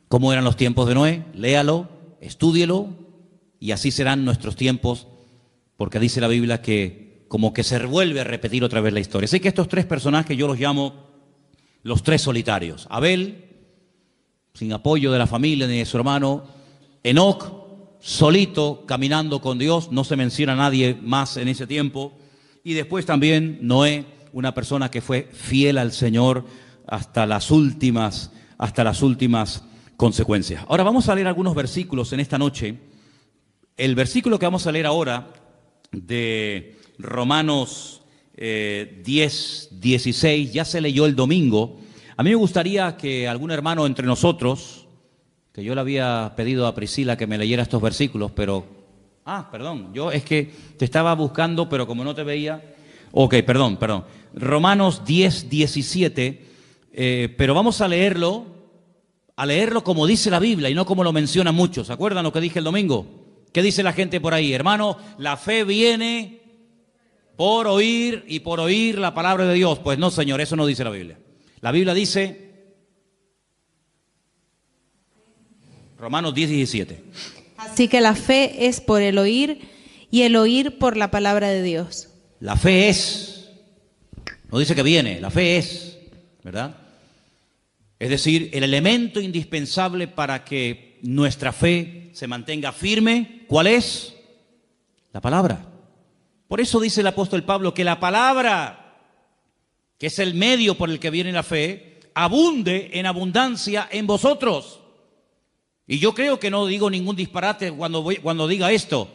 ¿Cómo eran los tiempos de Noé? Léalo, estúdielo, y así serán nuestros tiempos, porque dice la Biblia que como que se vuelve a repetir otra vez la historia. Así que estos tres personajes yo los llamo los tres solitarios. Abel, sin apoyo de la familia ni de su hermano. Enoc, solito, caminando con Dios. No se menciona a nadie más en ese tiempo. Y después también Noé, una persona que fue fiel al Señor hasta las últimas consecuencias. Ahora vamos a leer algunos versículos en esta noche. El versículo que vamos a leer ahora de Romanos 10, 16, ya se leyó el domingo. A mí me gustaría que algún hermano entre nosotros, que yo le había pedido a Priscila que me leyera estos versículos, pero... perdón, yo es que te estaba buscando, pero como no te veía... Ok, perdón. Romanos 10, 17, pero vamos a leerlo como dice la Biblia y no como lo mencionan muchos. ¿Se acuerdan lo que dije el domingo? ¿Qué dice la gente por ahí? Hermano, la fe viene por oír y por oír la palabra de Dios. Pues no, Señor, eso no dice la Biblia. La Biblia dice, Romanos 10, 17. Así que la fe es por el oír y el oír por la palabra de Dios. La fe es, no dice que viene, la fe es, ¿verdad? Es decir, el elemento indispensable para que nuestra fe se mantenga firme, ¿cuál es? La palabra. Por eso dice el apóstol Pablo que la palabra, que es el medio por el que viene la fe, abunde en abundancia en vosotros. Y yo creo que no digo ningún disparate cuando diga esto.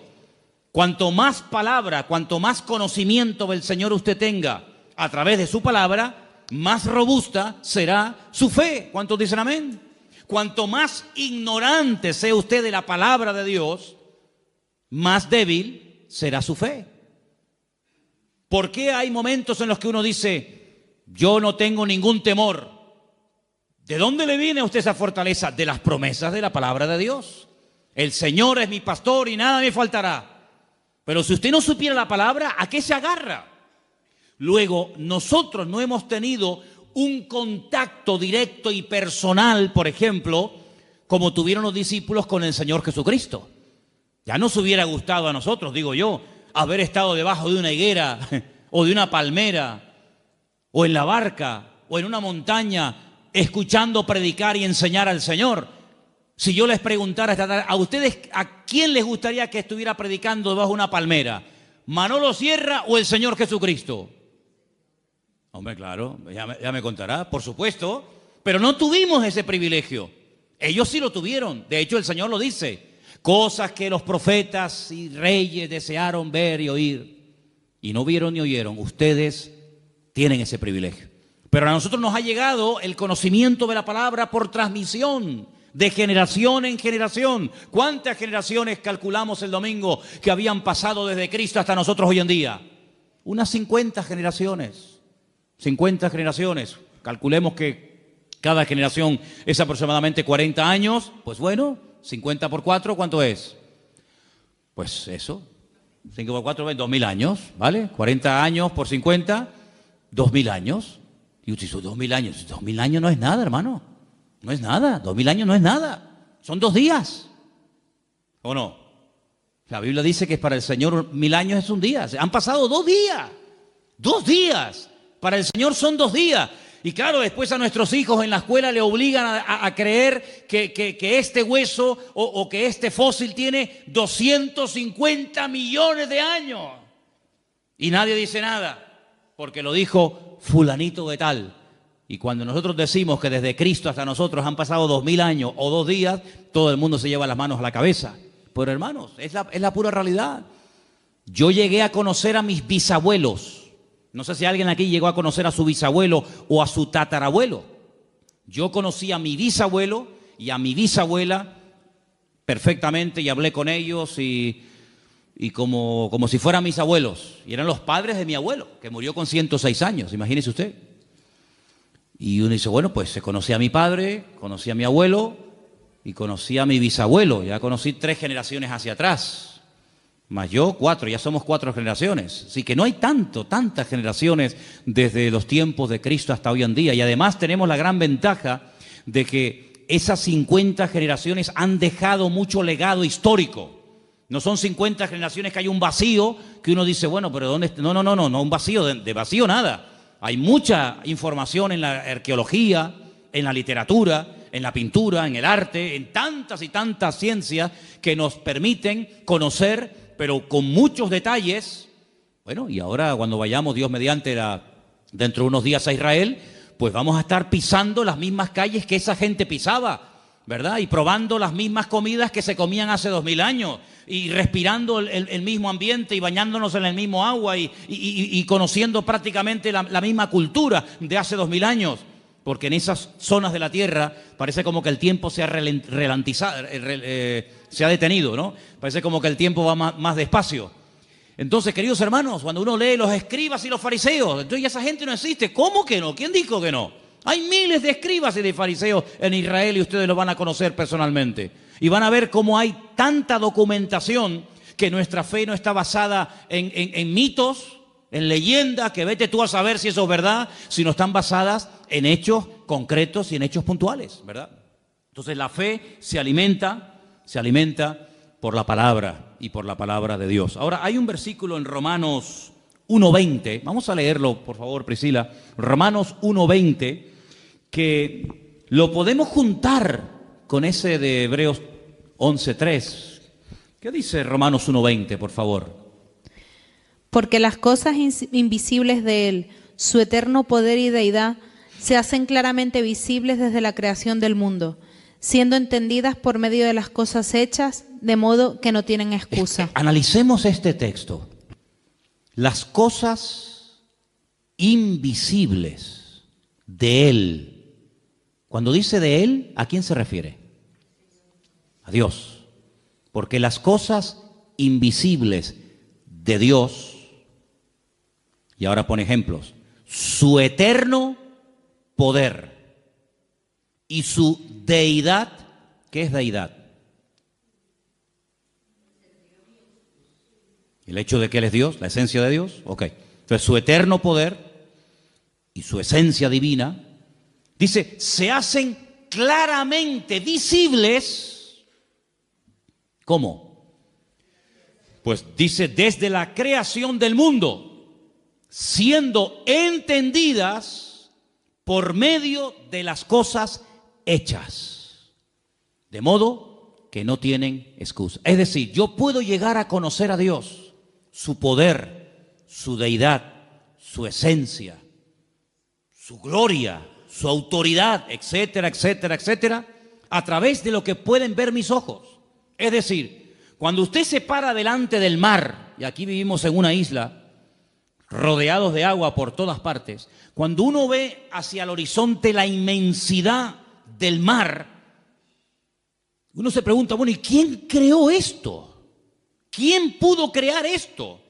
Cuanto más palabra, cuanto más conocimiento del Señor usted tenga a través de su palabra, más robusta será su fe. ¿Cuántos dicen amén? Cuanto más ignorante sea usted de la palabra de Dios, más débil será su fe. ¿Por qué hay momentos en los que uno dice, yo no tengo ningún temor? ¿De dónde le viene a usted esa fortaleza? De las promesas de la palabra de Dios. El Señor es mi pastor y nada me faltará. Pero si usted no supiera la palabra, ¿a qué se agarra? Luego, nosotros no hemos tenido un contacto directo y personal, por ejemplo, como tuvieron los discípulos con el Señor Jesucristo. Ya nos hubiera gustado a nosotros, digo yo, haber estado debajo de una higuera o de una palmera o en la barca o en una montaña escuchando predicar y enseñar al Señor. Si yo les preguntara esta tarde, ¿a ustedes a quién les gustaría que estuviera predicando debajo de una palmera? ¿Manolo Sierra o el Señor Jesucristo? Hombre, claro, ya me contará, por supuesto, pero no tuvimos ese privilegio. Ellos sí lo tuvieron. De hecho, el Señor lo dice. Cosas que los profetas y reyes desearon ver y oír, y no vieron ni oyeron. Ustedes tienen ese privilegio. Pero a nosotros nos ha llegado el conocimiento de la palabra por transmisión, de generación en generación. ¿Cuántas generaciones calculamos el domingo que habían pasado desde Cristo hasta nosotros hoy en día? Unas 50 generaciones. 50 generaciones. Calculemos que cada generación es aproximadamente 40 años. Pues bueno, 50 por 4, ¿cuánto es? Pues eso. 5 por 4, 2000 años, ¿vale? 40 años por 50, 2000 años. Y usted dice, 2000 años. 2000 años no es nada, hermano. No es nada. 2000 años no es nada. Son 2 días. ¿O no? La Biblia dice que para el Señor 1000 años es un día. Han pasado 2 días. 2 días. Para el Señor son 2 días. Y claro, después a nuestros hijos en la escuela le obligan a creer que este hueso o que este fósil tiene 250 millones de años. Y nadie dice nada, porque lo dijo fulanito de tal. Y cuando nosotros decimos que desde Cristo hasta nosotros han pasado 2000 años o 2 días, todo el mundo se lleva las manos a la cabeza. Pero hermanos, es la pura realidad. Yo llegué a conocer a mis bisabuelos. No sé si alguien aquí llegó a conocer a su bisabuelo o a su tatarabuelo. Yo conocí a mi bisabuelo y a mi bisabuela perfectamente y hablé con ellos y como si fueran mis abuelos. Y eran los padres de mi abuelo, que murió con 106 años, imagínese usted. Y uno dice, bueno, pues conocí a mi padre, conocí a mi abuelo y conocí a mi bisabuelo. Ya conocí 3 generaciones hacia atrás. Más yo 4, ya somos 4 generaciones. Así que no hay tantas generaciones desde los tiempos de Cristo hasta hoy en día. Y además tenemos la gran ventaja de que esas 50 generaciones han dejado mucho legado histórico. No son 50 generaciones que hay un vacío que uno dice, bueno, pero ¿dónde? No, un vacío, de vacío nada. Hay mucha información en la arqueología, en la literatura, en la pintura, en el arte, en tantas y tantas ciencias que nos permiten conocer, pero con muchos detalles. Bueno, y ahora cuando vayamos, Dios mediante, dentro de unos días a Israel, pues vamos a estar pisando las mismas calles que esa gente pisaba, ¿verdad? Y probando las mismas comidas que se comían hace 2000 años, y respirando el mismo ambiente y bañándonos en el mismo agua y conociendo prácticamente la misma cultura de hace 2000 años. Porque en esas zonas de la tierra parece como que el tiempo se ha detenido, ¿no? Parece como que el tiempo va más despacio. Entonces, queridos hermanos, cuando uno lee los escribas y los fariseos, entonces ya esa gente no existe. ¿Cómo que no? ¿Quién dijo que no? Hay miles de escribas y de fariseos en Israel y ustedes lo van a conocer personalmente. Y van a ver cómo hay tanta documentación que nuestra fe no está basada en mitos, en leyendas, que vete tú a saber si eso es verdad, sino están basadas en hechos concretos y en hechos puntuales, ¿verdad? Entonces la fe se alimenta por la palabra y por la palabra de Dios. Ahora, hay un versículo en Romanos 1:20, vamos a leerlo, por favor, Priscila, Romanos 1:20, que lo podemos juntar con ese de Hebreos 11:3. ¿Qué dice Romanos 1:20, por favor? Porque las cosas invisibles de Él, su eterno poder y deidad, se hacen claramente visibles desde la creación del mundo, siendo entendidas por medio de las cosas hechas, de modo que no tienen excusa. Analicemos este texto. Las cosas invisibles de Él. Cuando dice de Él, ¿a quién se refiere? A Dios. Porque las cosas invisibles de Dios, y ahora pone ejemplos, su eterno poder y su deidad. ¿Qué es deidad? El hecho de que Él es Dios, la esencia de Dios. Ok. Entonces su eterno poder y su esencia divina, dice, se hacen claramente visibles. ¿Cómo? Pues dice, desde la creación del mundo, siendo entendidas por medio de las cosas hechas, de modo que no tienen excusa. Es decir, yo puedo llegar a conocer a Dios, su poder, su deidad, su esencia, su gloria, su autoridad, etcétera, etcétera, etcétera, a través de lo que pueden ver mis ojos. Es decir, cuando usted se para delante del mar, y aquí vivimos en una isla, rodeados de agua por todas partes, cuando uno ve hacia el horizonte la inmensidad del mar, uno se pregunta, bueno, ¿y quién creó esto? ¿Quién pudo crear esto?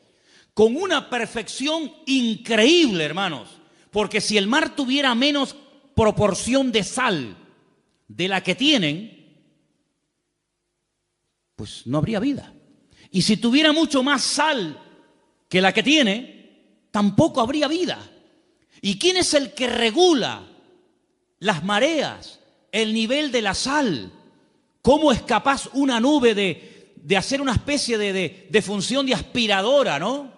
Con una perfección increíble, hermanos, porque si el mar tuviera menos proporción de sal de la que tienen, pues no habría vida. Y si tuviera mucho más sal que la que tiene, tampoco habría vida. ¿Y quién es el que regula las mareas, el nivel de la sal? ¿Cómo es capaz una nube de hacer una especie de función de aspiradora, ¿no?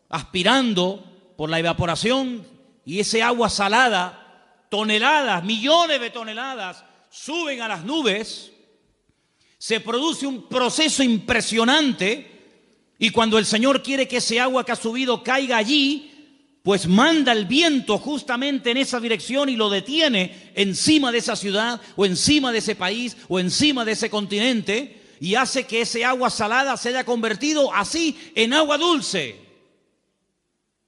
Aspirando por la evaporación, y ese agua salada, toneladas, millones de toneladas, suben a las nubes. Se produce un proceso impresionante. Y cuando el Señor quiere que ese agua que ha subido caiga allí, pues manda el viento justamente en esa dirección y lo detiene encima de esa ciudad o encima de ese país o encima de ese continente, y hace que ese agua salada se haya convertido así en agua dulce.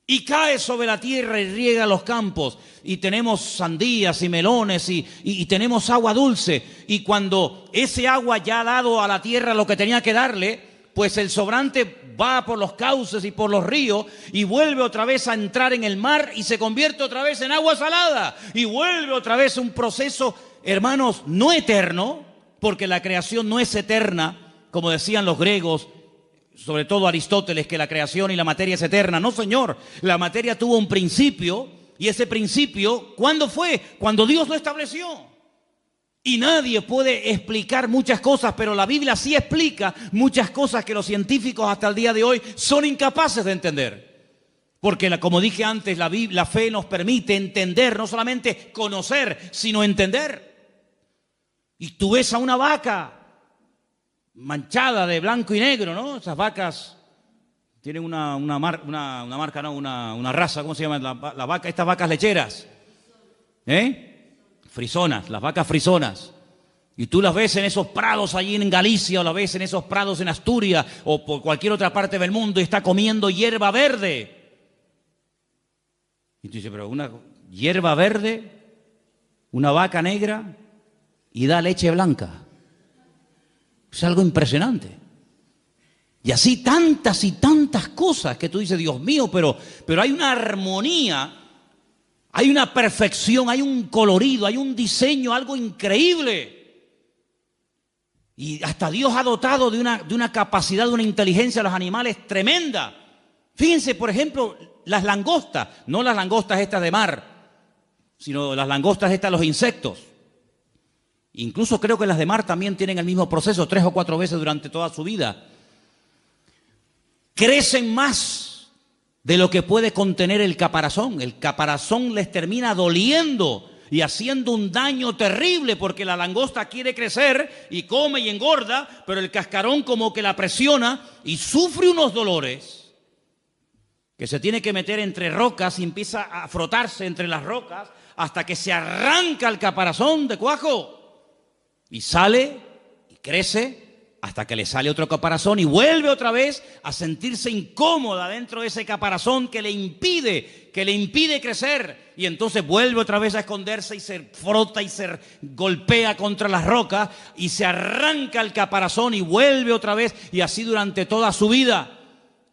Y cae sobre la tierra y riega los campos. Y tenemos sandías y melones y tenemos agua dulce. Y cuando ese agua ya ha dado a la tierra lo que tenía que darle, pues el sobrante va por los cauces y por los ríos y vuelve otra vez a entrar en el mar y se convierte otra vez en agua salada. Y vuelve otra vez un proceso, hermanos, no eterno, porque la creación no es eterna, como decían los griegos, sobre todo Aristóteles, que la creación y la materia es eterna. No, señor, la materia tuvo un principio, y ese principio, ¿cuándo fue? Cuando Dios lo estableció. Y nadie puede explicar muchas cosas, pero la Biblia sí explica muchas cosas que los científicos hasta el día de hoy son incapaces de entender. Porque como dije antes, la fe nos permite entender, no solamente conocer, sino entender. Y tú ves a una vaca manchada de blanco y negro, ¿no? Esas vacas tienen una raza, ¿cómo se llama? La vaca, estas vacas lecheras. Frisonas, las vacas frisonas. Y tú las ves en esos prados allí en Galicia, o las ves en esos prados en Asturias, o por cualquier otra parte del mundo, y está comiendo hierba verde. Y tú dices, pero una hierba verde, una vaca negra, y da leche blanca. Es algo impresionante. Y así tantas y tantas cosas que tú dices, Dios mío, pero hay una armonía, hay una perfección, hay un colorido, hay un diseño, algo increíble. Y hasta Dios ha dotado de una capacidad, de una inteligencia a los animales tremenda. Fíjense, por ejemplo, las langostas, no las langostas estas de mar, sino las langostas estas, los insectos. Incluso creo que las de mar también tienen el mismo proceso 3 o 4 veces durante toda su vida. Crecen más de lo que puede contener el caparazón. El caparazón les termina doliendo y haciendo un daño terrible, porque la langosta quiere crecer y come y engorda, pero el cascarón como que la presiona y sufre unos dolores que se tiene que meter entre rocas y empieza a frotarse entre las rocas hasta que se arranca el caparazón de cuajo. Y sale y crece hasta que le sale otro caparazón y vuelve otra vez a sentirse incómoda dentro de ese caparazón que le impide crecer. Y entonces vuelve otra vez a esconderse y se frota y se golpea contra las rocas y se arranca el caparazón y vuelve otra vez, y así durante toda su vida.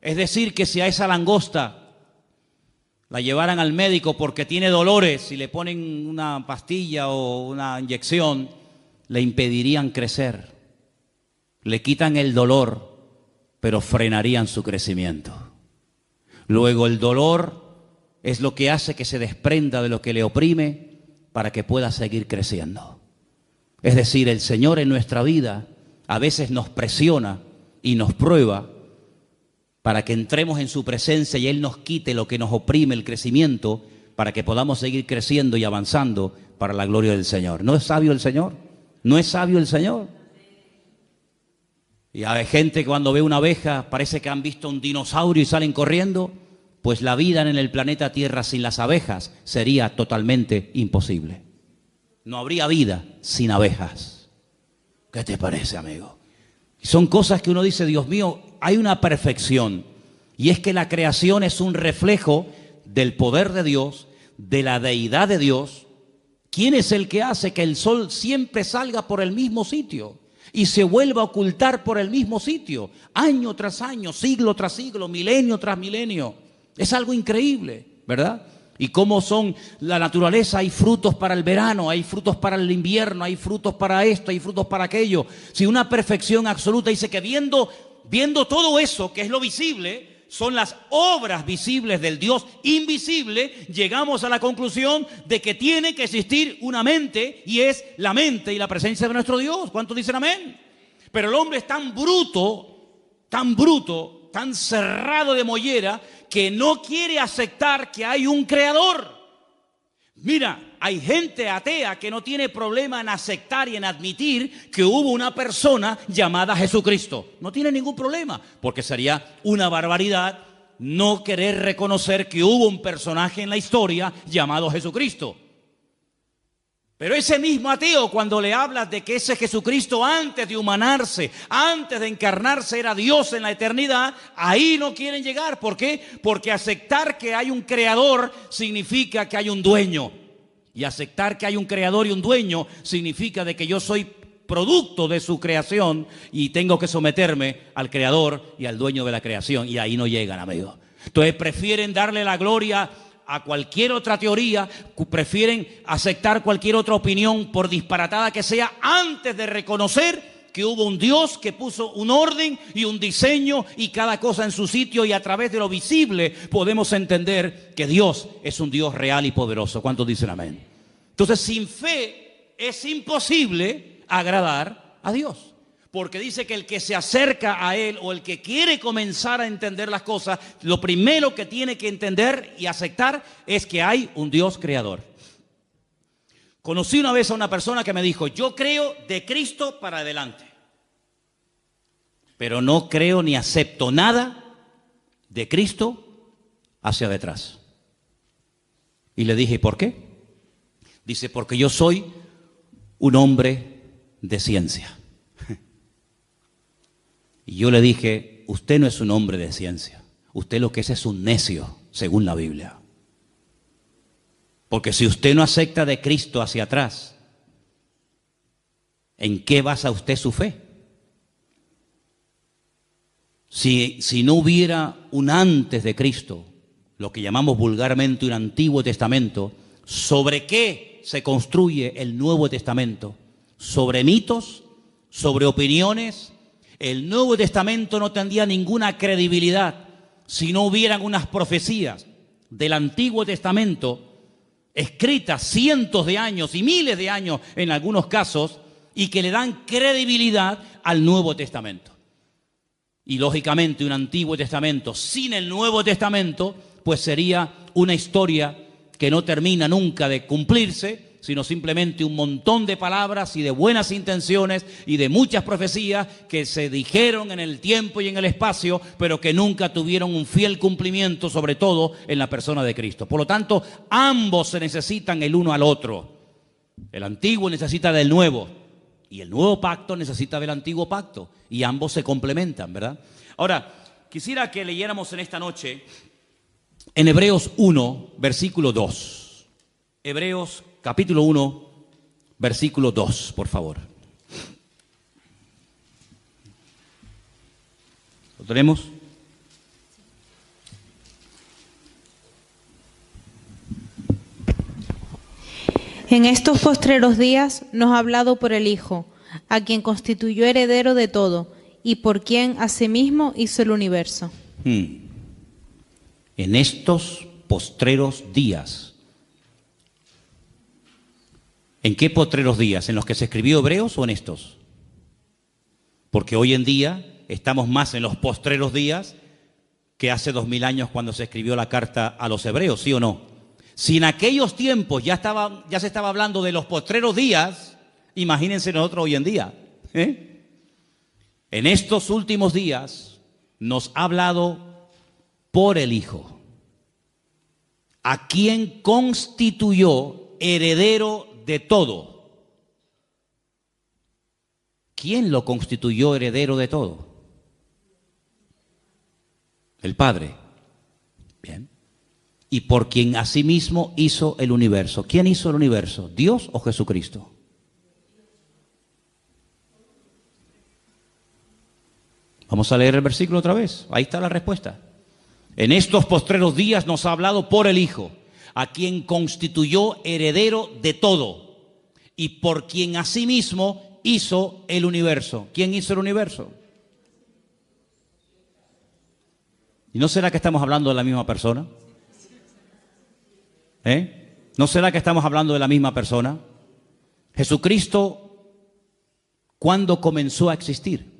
Es decir, que si a esa langosta la llevaran al médico porque tiene dolores y le ponen una pastilla o una inyección, le impedirían crecer, le quitan el dolor, pero frenarían su crecimiento. Luego el dolor es lo que hace que se desprenda de lo que le oprime para que pueda seguir creciendo. Es decir, el Señor en nuestra vida a veces nos presiona y nos prueba para que entremos en su presencia y Él nos quite lo que nos oprime el crecimiento, para que podamos seguir creciendo y avanzando para la gloria del Señor. ¿No es sabio el Señor? ¿No es sabio el Señor? Y hay gente que cuando ve una abeja parece que han visto un dinosaurio y salen corriendo. Pues la vida en el planeta Tierra sin las abejas sería totalmente imposible. No habría vida sin abejas. ¿Qué te parece, amigo? Son cosas que uno dice, Dios mío, hay una perfección. Y es que la creación es un reflejo del poder de Dios, de la deidad de Dios. ¿Quién es el que hace que el sol siempre salga por el mismo sitio y se vuelva a ocultar por el mismo sitio, año tras año, siglo tras siglo, milenio tras milenio? Es algo increíble, ¿verdad? Y cómo son la naturaleza, hay frutos para el verano, hay frutos para el invierno, hay frutos para esto, hay frutos para aquello. Si una perfección absoluta, dice que viendo todo eso, que es lo visible, son las obras visibles del Dios invisible, llegamos a la conclusión de que tiene que existir una mente, y es la mente y la presencia de nuestro Dios. ¿Cuántos dicen amén? Pero el hombre es tan bruto, tan cerrado de mollera, que no quiere aceptar que hay un creador. Mira, hay gente atea que no tiene problema en aceptar y en admitir que hubo una persona llamada Jesucristo. No tiene ningún problema, porque sería una barbaridad no querer reconocer que hubo un personaje en la historia llamado Jesucristo. Pero ese mismo ateo, cuando le hablas de que ese Jesucristo, antes de humanarse, antes de encarnarse, era Dios en la eternidad, ahí no quieren llegar. ¿Por qué? Porque aceptar que hay un creador significa que hay un dueño. Y aceptar que hay un creador y un dueño significa de que yo soy producto de su creación y tengo que someterme al creador y al dueño de la creación. Y ahí no llegan, amigos. Entonces prefieren darle la gloria a cualquier otra teoría, prefieren aceptar cualquier otra opinión, por disparatada que sea, antes de reconocer que hubo un Dios que puso un orden y un diseño y cada cosa en su sitio, y a través de lo visible podemos entender que Dios es un Dios real y poderoso. ¿Cuántos dicen amén? Entonces, sin fe es imposible agradar a Dios. porque dice que el que se acerca a Él o el que quiere comenzar a entender las cosas, lo primero que tiene que entender y aceptar es que hay un Dios creador. Conocí una vez a una persona que me dijo, yo creo de Cristo para adelante, pero no creo ni acepto nada de Cristo hacia detrás. Y le dije, ¿por qué? Dice, porque yo soy un hombre de ciencia. Y yo le dije, usted no es un hombre de ciencia, usted lo que es un necio, según la Biblia. Porque si usted no acepta de Cristo hacia atrás, ¿en qué basa usted su fe? Si no hubiera un antes de Cristo, lo que llamamos vulgarmente un Antiguo Testamento, ¿sobre qué se construye el Nuevo Testamento? ¿Sobre mitos? ¿Sobre opiniones? El Nuevo Testamento no tendría ninguna credibilidad si no hubieran unas profecías del Antiguo Testamento escritas cientos de años y miles de años en algunos casos y que le dan credibilidad al Nuevo Testamento. Y lógicamente un Antiguo Testamento sin el Nuevo Testamento pues sería una historia que no termina nunca de cumplirse, sino simplemente un montón de palabras y de buenas intenciones y de muchas profecías que se dijeron en el tiempo y en el espacio, pero que nunca tuvieron un fiel cumplimiento, sobre todo en la persona de Cristo. Por lo tanto, ambos se necesitan el uno al otro. El antiguo necesita del nuevo y el nuevo pacto necesita del antiguo pacto y ambos se complementan, ¿verdad? Ahora, quisiera que leyéramos en esta noche en Hebreos 1, versículo 2. Hebreos capítulo 1, versículo 2, por favor. ¿Lo tenemos? En estos postreros días nos ha hablado por el Hijo, a quien constituyó heredero de todo, y por quien asimismo hizo el universo. En estos postreros días. ¿En qué postreros días? ¿En los que se escribió Hebreos o en estos? Porque hoy en día estamos más en los postreros días que hace 2000 años cuando se escribió la carta a los hebreos, ¿sí o no? Si en aquellos tiempos ya se estaba hablando de los postreros días, imagínense nosotros hoy en día. En estos últimos días nos ha hablado por el Hijo, a quien constituyó heredero de todo. ¿Quién lo constituyó heredero de todo? El Padre. Bien. Y por quien asimismo hizo el universo. ¿Quién hizo el universo? ¿Dios o Jesucristo? Vamos a leer el versículo otra vez. Ahí está la respuesta. En estos postreros días nos ha hablado por el Hijo, a quien constituyó heredero de todo y por quien asimismo hizo el universo. ¿Quién hizo el universo? ¿Y no será que estamos hablando de la misma persona? ¿No será que estamos hablando de la misma persona? Jesucristo, ¿cuándo comenzó a existir?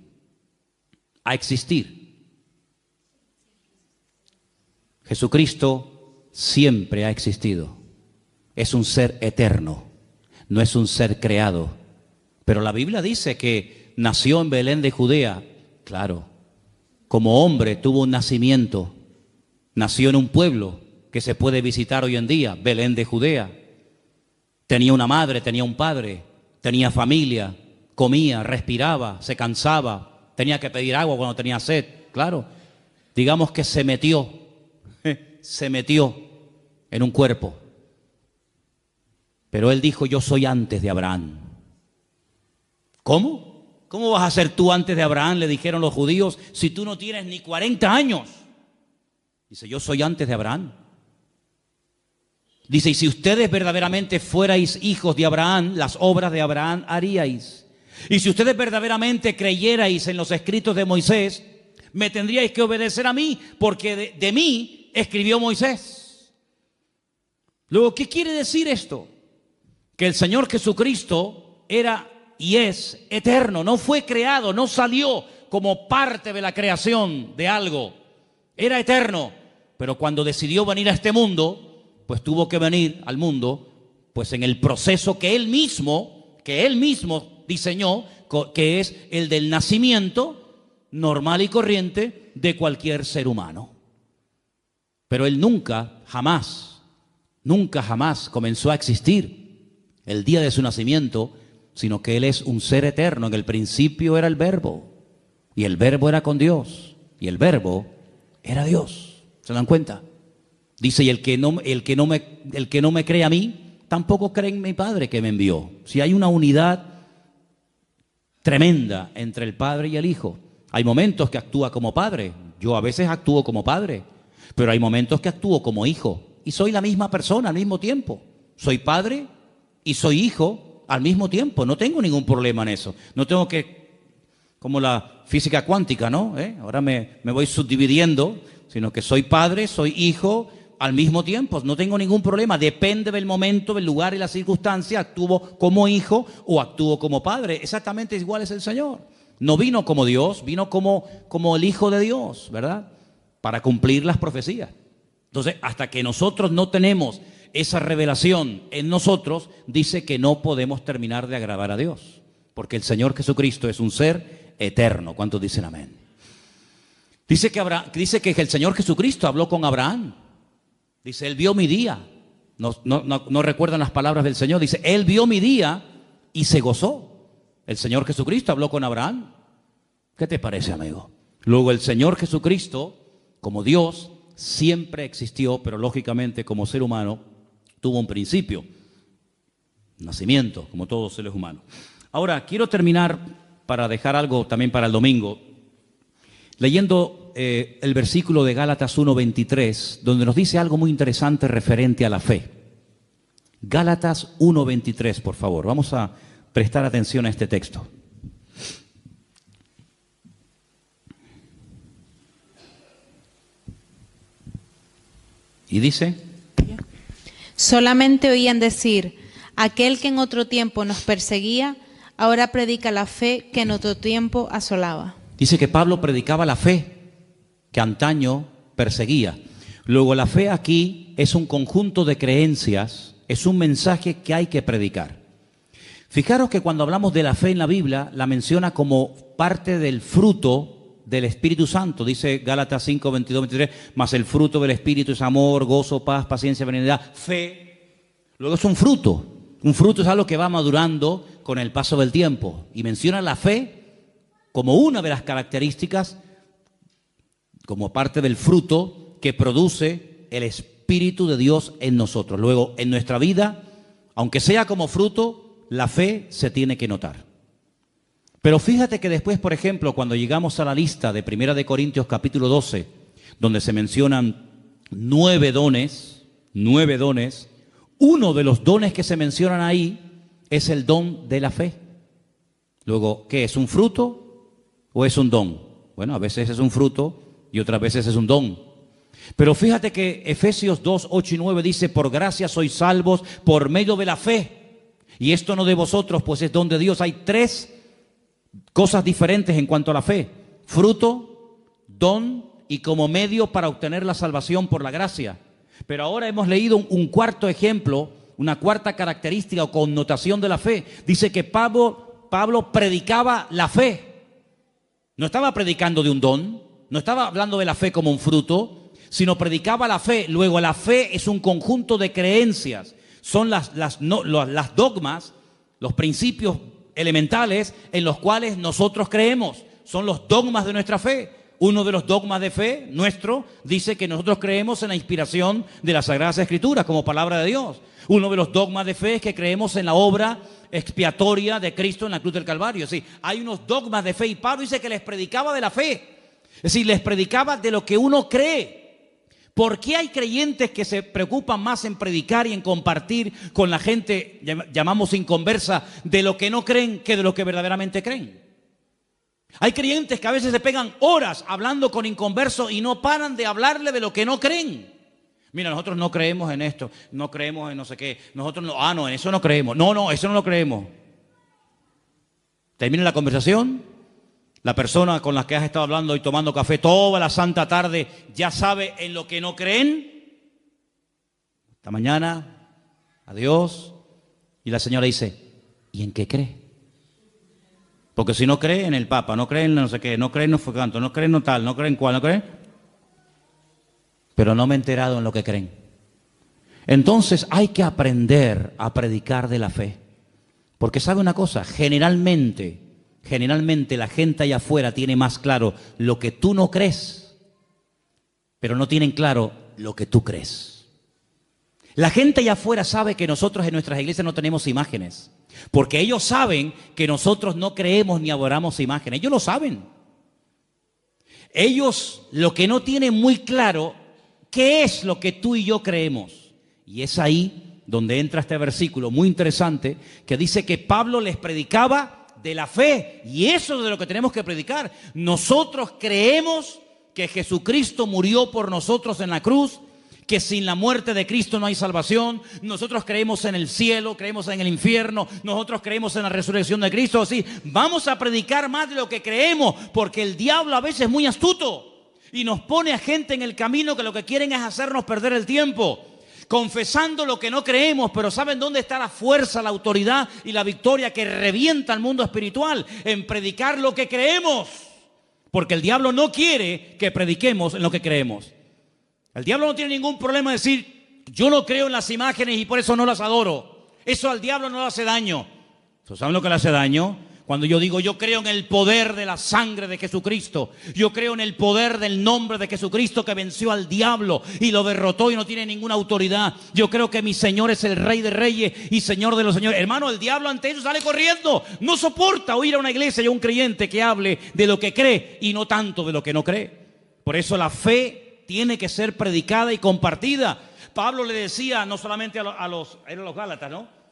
A existir. Jesucristo siempre ha existido. Es un ser eterno, no es un ser creado. Pero la Biblia dice que nació en Belén de Judea. Claro, como hombre tuvo un nacimiento. Nació en un pueblo que se puede visitar hoy en día, Belén de Judea. Tenía una madre, tenía un padre, tenía familia, comía, respiraba, se cansaba, tenía que pedir agua cuando tenía sed. Claro, digamos que se metió en un cuerpo. Pero él dijo, yo soy antes de Abraham. ¿Cómo? ¿Cómo vas a ser tú antes de Abraham? Le dijeron los judíos, si tú no tienes ni 40 años. Dice, yo soy antes de Abraham. Dice, y si ustedes verdaderamente fuerais hijos de Abraham, las obras de Abraham haríais. Y si ustedes verdaderamente creyerais en los escritos de Moisés, me tendríais que obedecer a mí, porque de mí escribió Moisés. Luego, ¿qué quiere decir esto? Que el Señor Jesucristo era y es eterno. No fue creado, no salió como parte de la creación de algo. Era eterno, pero cuando decidió venir a este mundo, pues tuvo que venir al mundo, pues en el proceso que él mismo diseñó, que es el del nacimiento normal y corriente de cualquier ser humano. Pero él nunca, jamás comenzó a existir el día de su nacimiento, sino que él es un ser eterno. En el principio era el Verbo, y el Verbo era con Dios, y el Verbo era Dios. ¿Se dan cuenta? Dice, y el que no me cree a mí, tampoco cree en mi Padre que me envió. Si hay una unidad tremenda entre el Padre y el Hijo. Hay momentos que actúa como padre. Yo a veces actúo como padre, pero hay momentos que actúo como hijo. Y soy la misma persona al mismo tiempo. Soy padre y soy hijo al mismo tiempo. No tengo ningún problema en eso. No tengo que, como la física cuántica, ¿no? Ahora me voy subdividiendo, sino que soy padre, soy hijo al mismo tiempo. No tengo ningún problema. Depende del momento, del lugar y la circunstancia. Actúo como hijo o actúo como padre. Exactamente igual es el Señor. No vino como Dios, vino como el Hijo de Dios, ¿verdad? Para cumplir las profecías. Entonces, hasta que nosotros no tenemos esa revelación en nosotros, dice que no podemos terminar de agradar a Dios. Porque el Señor Jesucristo es un ser eterno. ¿Cuántos dicen amén? Dice que el Señor Jesucristo habló con Abraham. Dice, Él vio mi día. No recuerdan las palabras del Señor. Dice, Él vio mi día y se gozó. El Señor Jesucristo habló con Abraham. ¿Qué te parece, amigo? Luego el Señor Jesucristo, como Dios, siempre existió, pero lógicamente como ser humano tuvo un principio, nacimiento, como todos los seres humanos. Ahora, quiero terminar para dejar algo también para el domingo, leyendo el versículo de Gálatas 1:23, donde nos dice algo muy interesante referente a la fe. Gálatas 1:23, por favor. Vamos a prestar atención a este texto. Y dice: solamente oían decir, aquel que en otro tiempo nos perseguía, ahora predica la fe que en otro tiempo asolaba. Dice que Pablo predicaba la fe que antaño perseguía. Luego la fe aquí es un conjunto de creencias, es un mensaje que hay que predicar. Fijaros que cuando hablamos de la fe en la Biblia, la menciona como parte del fruto del Espíritu Santo. Dice Gálatas 5, 22, 23, mas el fruto del Espíritu es amor, gozo, paz, paciencia, benignidad, fe. Luego es un fruto. Un fruto es algo que va madurando con el paso del tiempo. Y menciona la fe como una de las características, como parte del fruto que produce el Espíritu de Dios en nosotros. Luego, en nuestra vida, aunque sea como fruto, la fe se tiene que notar. Pero fíjate que después, por ejemplo, cuando llegamos a la lista de 1 de Corintios capítulo 12, donde se mencionan 9 dones, uno de los dones que se mencionan ahí es el don de la fe. Luego, ¿qué es? ¿Un fruto o es un don? Bueno, a veces es un fruto y otras veces es un don. Pero fíjate que Efesios 2, 8 y 9 dice, por gracia sois salvos por medio de la fe. Y esto no de vosotros, pues es don de Dios. Hay 3 cosas diferentes en cuanto a la fe: fruto, don y como medio para obtener la salvación por la gracia. Pero ahora hemos leído un cuarto ejemplo, una cuarta característica o connotación de la fe. Dice que Pablo predicaba la fe. No estaba predicando de un don, no estaba hablando de la fe como un fruto, sino predicaba la fe. Luego la fe es un conjunto de creencias. Son las dogmas, los principios elementales en los cuales nosotros creemos. Son los dogmas de nuestra fe. Uno de los dogmas de fe nuestro dice que nosotros creemos en la inspiración de las Sagradas Escrituras como palabra de Dios. Uno de los dogmas de fe es que creemos en la obra expiatoria de Cristo en la cruz del Calvario. Sí, hay unos dogmas de fe y Pablo dice que les predicaba de la fe. Es decir, les predicaba de lo que uno cree. ¿Por qué hay creyentes que se preocupan más en predicar y en compartir con la gente, llamamos inconversa, de lo que no creen que de lo que verdaderamente creen? Hay creyentes que a veces se pegan horas hablando con inconversos y no paran de hablarle de lo que no creen. Mira, nosotros no creemos en esto, no creemos en no sé qué, nosotros no, en eso no creemos, no, eso no lo creemos. Termina la conversación, la persona con la que has estado hablando y tomando café toda la santa tarde ya sabe en lo que no creen. Hasta mañana, adiós. Y la señora dice, ¿y en qué cree? Porque si no cree en el Papa, no cree en no sé qué, no cree en no fue canto, no cree en no tal, no cree en cuál, no cree. Pero no me he enterado en lo que creen. Entonces hay que aprender a predicar de la fe. Porque sabe una cosa, generalmente la gente allá afuera tiene más claro lo que tú no crees, pero no tienen claro lo que tú crees. La gente allá afuera sabe que nosotros en nuestras iglesias no tenemos imágenes, porque ellos saben que nosotros no creemos ni adoramos imágenes. Ellos lo saben. Ellos lo que no tienen muy claro, ¿qué es lo que tú y yo creemos? Y es ahí donde entra este versículo muy interesante que dice que Pablo les predicaba de la fe, y eso es de lo que tenemos que predicar. Nosotros creemos que Jesucristo murió por nosotros en la cruz, que sin la muerte de Cristo no hay salvación. Nosotros creemos en el cielo, creemos en el infierno, nosotros creemos en la resurrección de Cristo. Así, vamos a predicar más de lo que creemos, porque el diablo a veces es muy astuto y nos pone a gente en el camino que lo que quieren es hacernos perder el tiempo, confesando lo que no creemos. Pero ¿saben dónde está la fuerza, la autoridad y la victoria que revienta el mundo espiritual? En predicar lo que creemos. Porque el diablo no quiere que prediquemos en lo que creemos. El diablo no tiene ningún problema en decir, yo no creo en las imágenes y por eso no las adoro. Eso al diablo no le hace daño. ¿Saben lo que le hace daño? Cuando yo digo, yo creo en el poder de la sangre de Jesucristo, yo creo en el poder del nombre de Jesucristo que venció al diablo y lo derrotó y no tiene ninguna autoridad. Yo creo que mi Señor es el Rey de Reyes y Señor de los Señores. Hermano, el diablo ante eso sale corriendo. No soporta oír a una iglesia y a un creyente que hable de lo que cree y no tanto de lo que no cree. Por eso la fe tiene que ser predicada y compartida. Pablo le decía no solamente a los Gálatas, ¿no?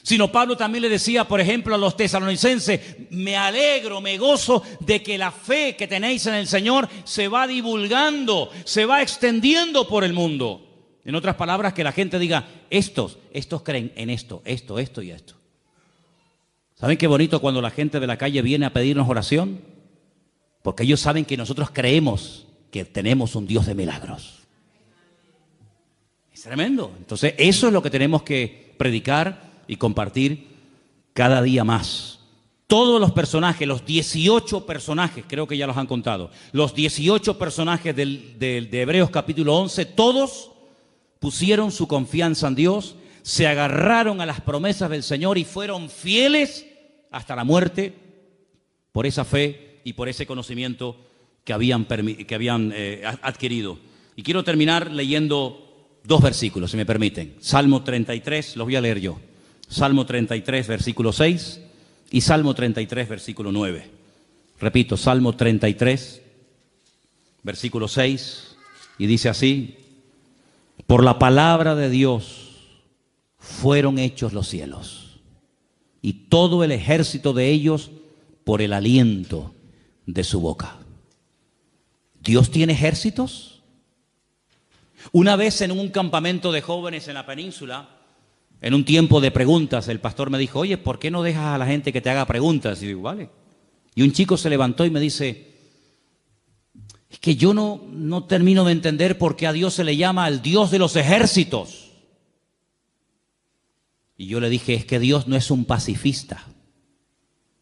Sino Pablo también le decía, por ejemplo, a los tesalonicenses, me alegro, me gozo de que la fe que tenéis en el Señor se va divulgando, se va extendiendo por el mundo. En otras palabras, que la gente diga, estos creen en esto y esto. ¿Saben qué bonito cuando la gente de la calle viene a pedirnos oración? Porque ellos saben que nosotros creemos que tenemos un Dios de milagros. Es tremendo. Entonces, eso es lo que tenemos que predicar y compartir cada día más. Todos los personajes, los 18 personajes, creo que ya los han contado, los 18 personajes de Hebreos capítulo 11, todos pusieron su confianza en Dios, se agarraron a las promesas del Señor y fueron fieles hasta la muerte por esa fe y por ese conocimiento que habían adquirido. Y quiero terminar leyendo 2 versículos, si me permiten. Salmo 33, los voy a leer yo. Salmo 33, versículo 6 y Salmo 33, versículo 9. Repito, Salmo 33, versículo 6, y dice así: por la palabra de Dios fueron hechos los cielos, y todo el ejército de ellos por el aliento de su boca. ¿Dios tiene ejércitos? Una vez en un campamento de jóvenes en la península, en un tiempo de preguntas, el pastor me dijo, oye, ¿por qué no dejas a la gente que te haga preguntas? Y digo, vale. Y un chico se levantó y me dice, es que yo no termino de entender por qué a Dios se le llama el Dios de los ejércitos. Y yo le dije, es que Dios no es un pacifista.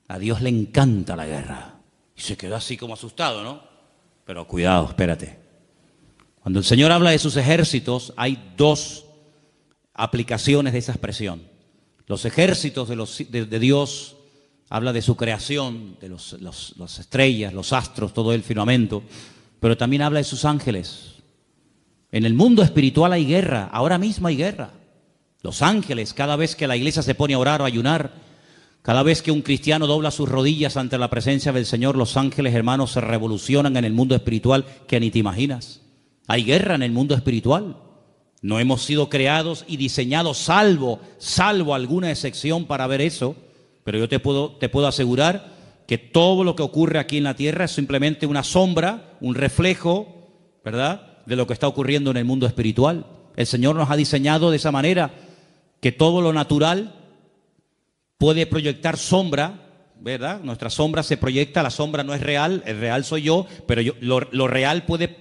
A Dios le encanta la guerra. Y se quedó así como asustado, ¿no? Pero cuidado, espérate. Cuando el Señor habla de sus ejércitos, hay 2 aplicaciones de esa expresión. Los ejércitos de Dios habla de su creación, de las estrellas, los astros, todo el firmamento, pero también habla de sus ángeles. En el mundo espiritual hay guerra, ahora mismo hay guerra. Los ángeles, cada vez que la iglesia se pone a orar o a ayunar, cada vez que un cristiano dobla sus rodillas ante la presencia del Señor, los ángeles, hermanos, se revolucionan en el mundo espiritual que ni te imaginas. Hay guerra en el mundo espiritual. No hemos sido creados y diseñados salvo alguna excepción para ver eso, pero yo te puedo asegurar que todo lo que ocurre aquí en la tierra es simplemente una sombra, un reflejo, ¿verdad?, de lo que está ocurriendo en el mundo espiritual. El Señor nos ha diseñado de esa manera que todo lo natural puede proyectar sombra ¿verdad? Nuestra sombra se proyecta, la sombra no es real, el real soy yo, pero lo real puede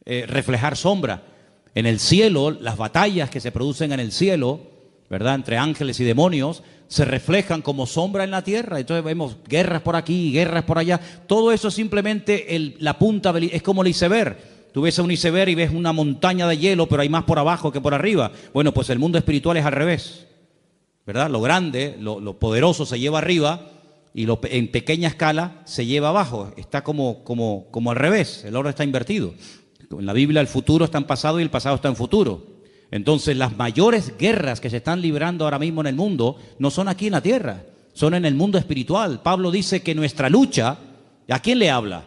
reflejar sombra. En el cielo, las batallas que se producen en el cielo, ¿verdad?, entre ángeles y demonios, se reflejan como sombra en la tierra. Entonces vemos guerras por aquí, guerras por allá. Todo eso es simplemente la punta, es como el iceberg. Tú ves a un iceberg y ves una montaña de hielo, pero hay más por abajo que por arriba. Bueno, pues el mundo espiritual es al revés, ¿verdad? Lo grande, lo poderoso se lleva arriba y en pequeña escala se lleva abajo. Está como al revés, el orden está invertido. En la Biblia el futuro está en pasado y el pasado está en futuro. Entonces las mayores guerras que se están librando ahora mismo en el mundo no son aquí en la tierra, son en el mundo espiritual. Pablo dice que nuestra lucha, ¿a quién le habla?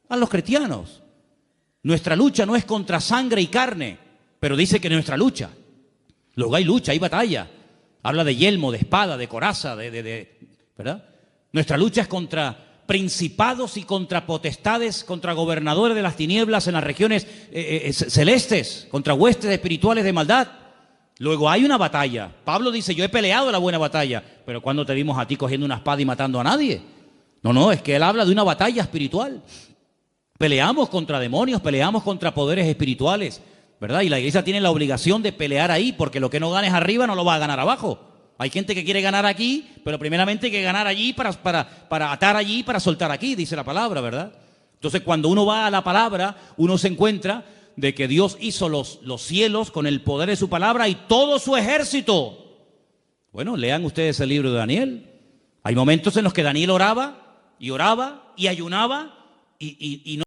A los cristianos. Nuestra lucha no es contra sangre y carne, pero dice que nuestra lucha. Luego hay lucha, hay batalla. Habla de yelmo, de espada, de coraza, ¿verdad? Nuestra lucha es contra principados y contra potestades, contra gobernadores de las tinieblas en las regiones celestes, contra huestes espirituales de maldad. Luego hay una batalla. Pablo dice, yo he peleado la buena batalla, pero ¿cuándo te vimos a ti cogiendo una espada y matando a nadie? No, es que él habla de una batalla espiritual. Peleamos contra demonios, peleamos contra poderes espirituales, ¿verdad? Y la iglesia tiene la obligación de pelear ahí, porque lo que no ganes arriba no lo va a ganar abajo. Hay gente que quiere ganar aquí, pero primeramente hay que ganar allí para atar allí, para soltar aquí, dice la palabra, ¿verdad? Entonces, cuando uno va a la palabra, uno se encuentra de que Dios hizo los cielos con el poder de su palabra y todo su ejército. Bueno, lean ustedes el libro de Daniel. Hay momentos en los que Daniel oraba y ayunaba y no.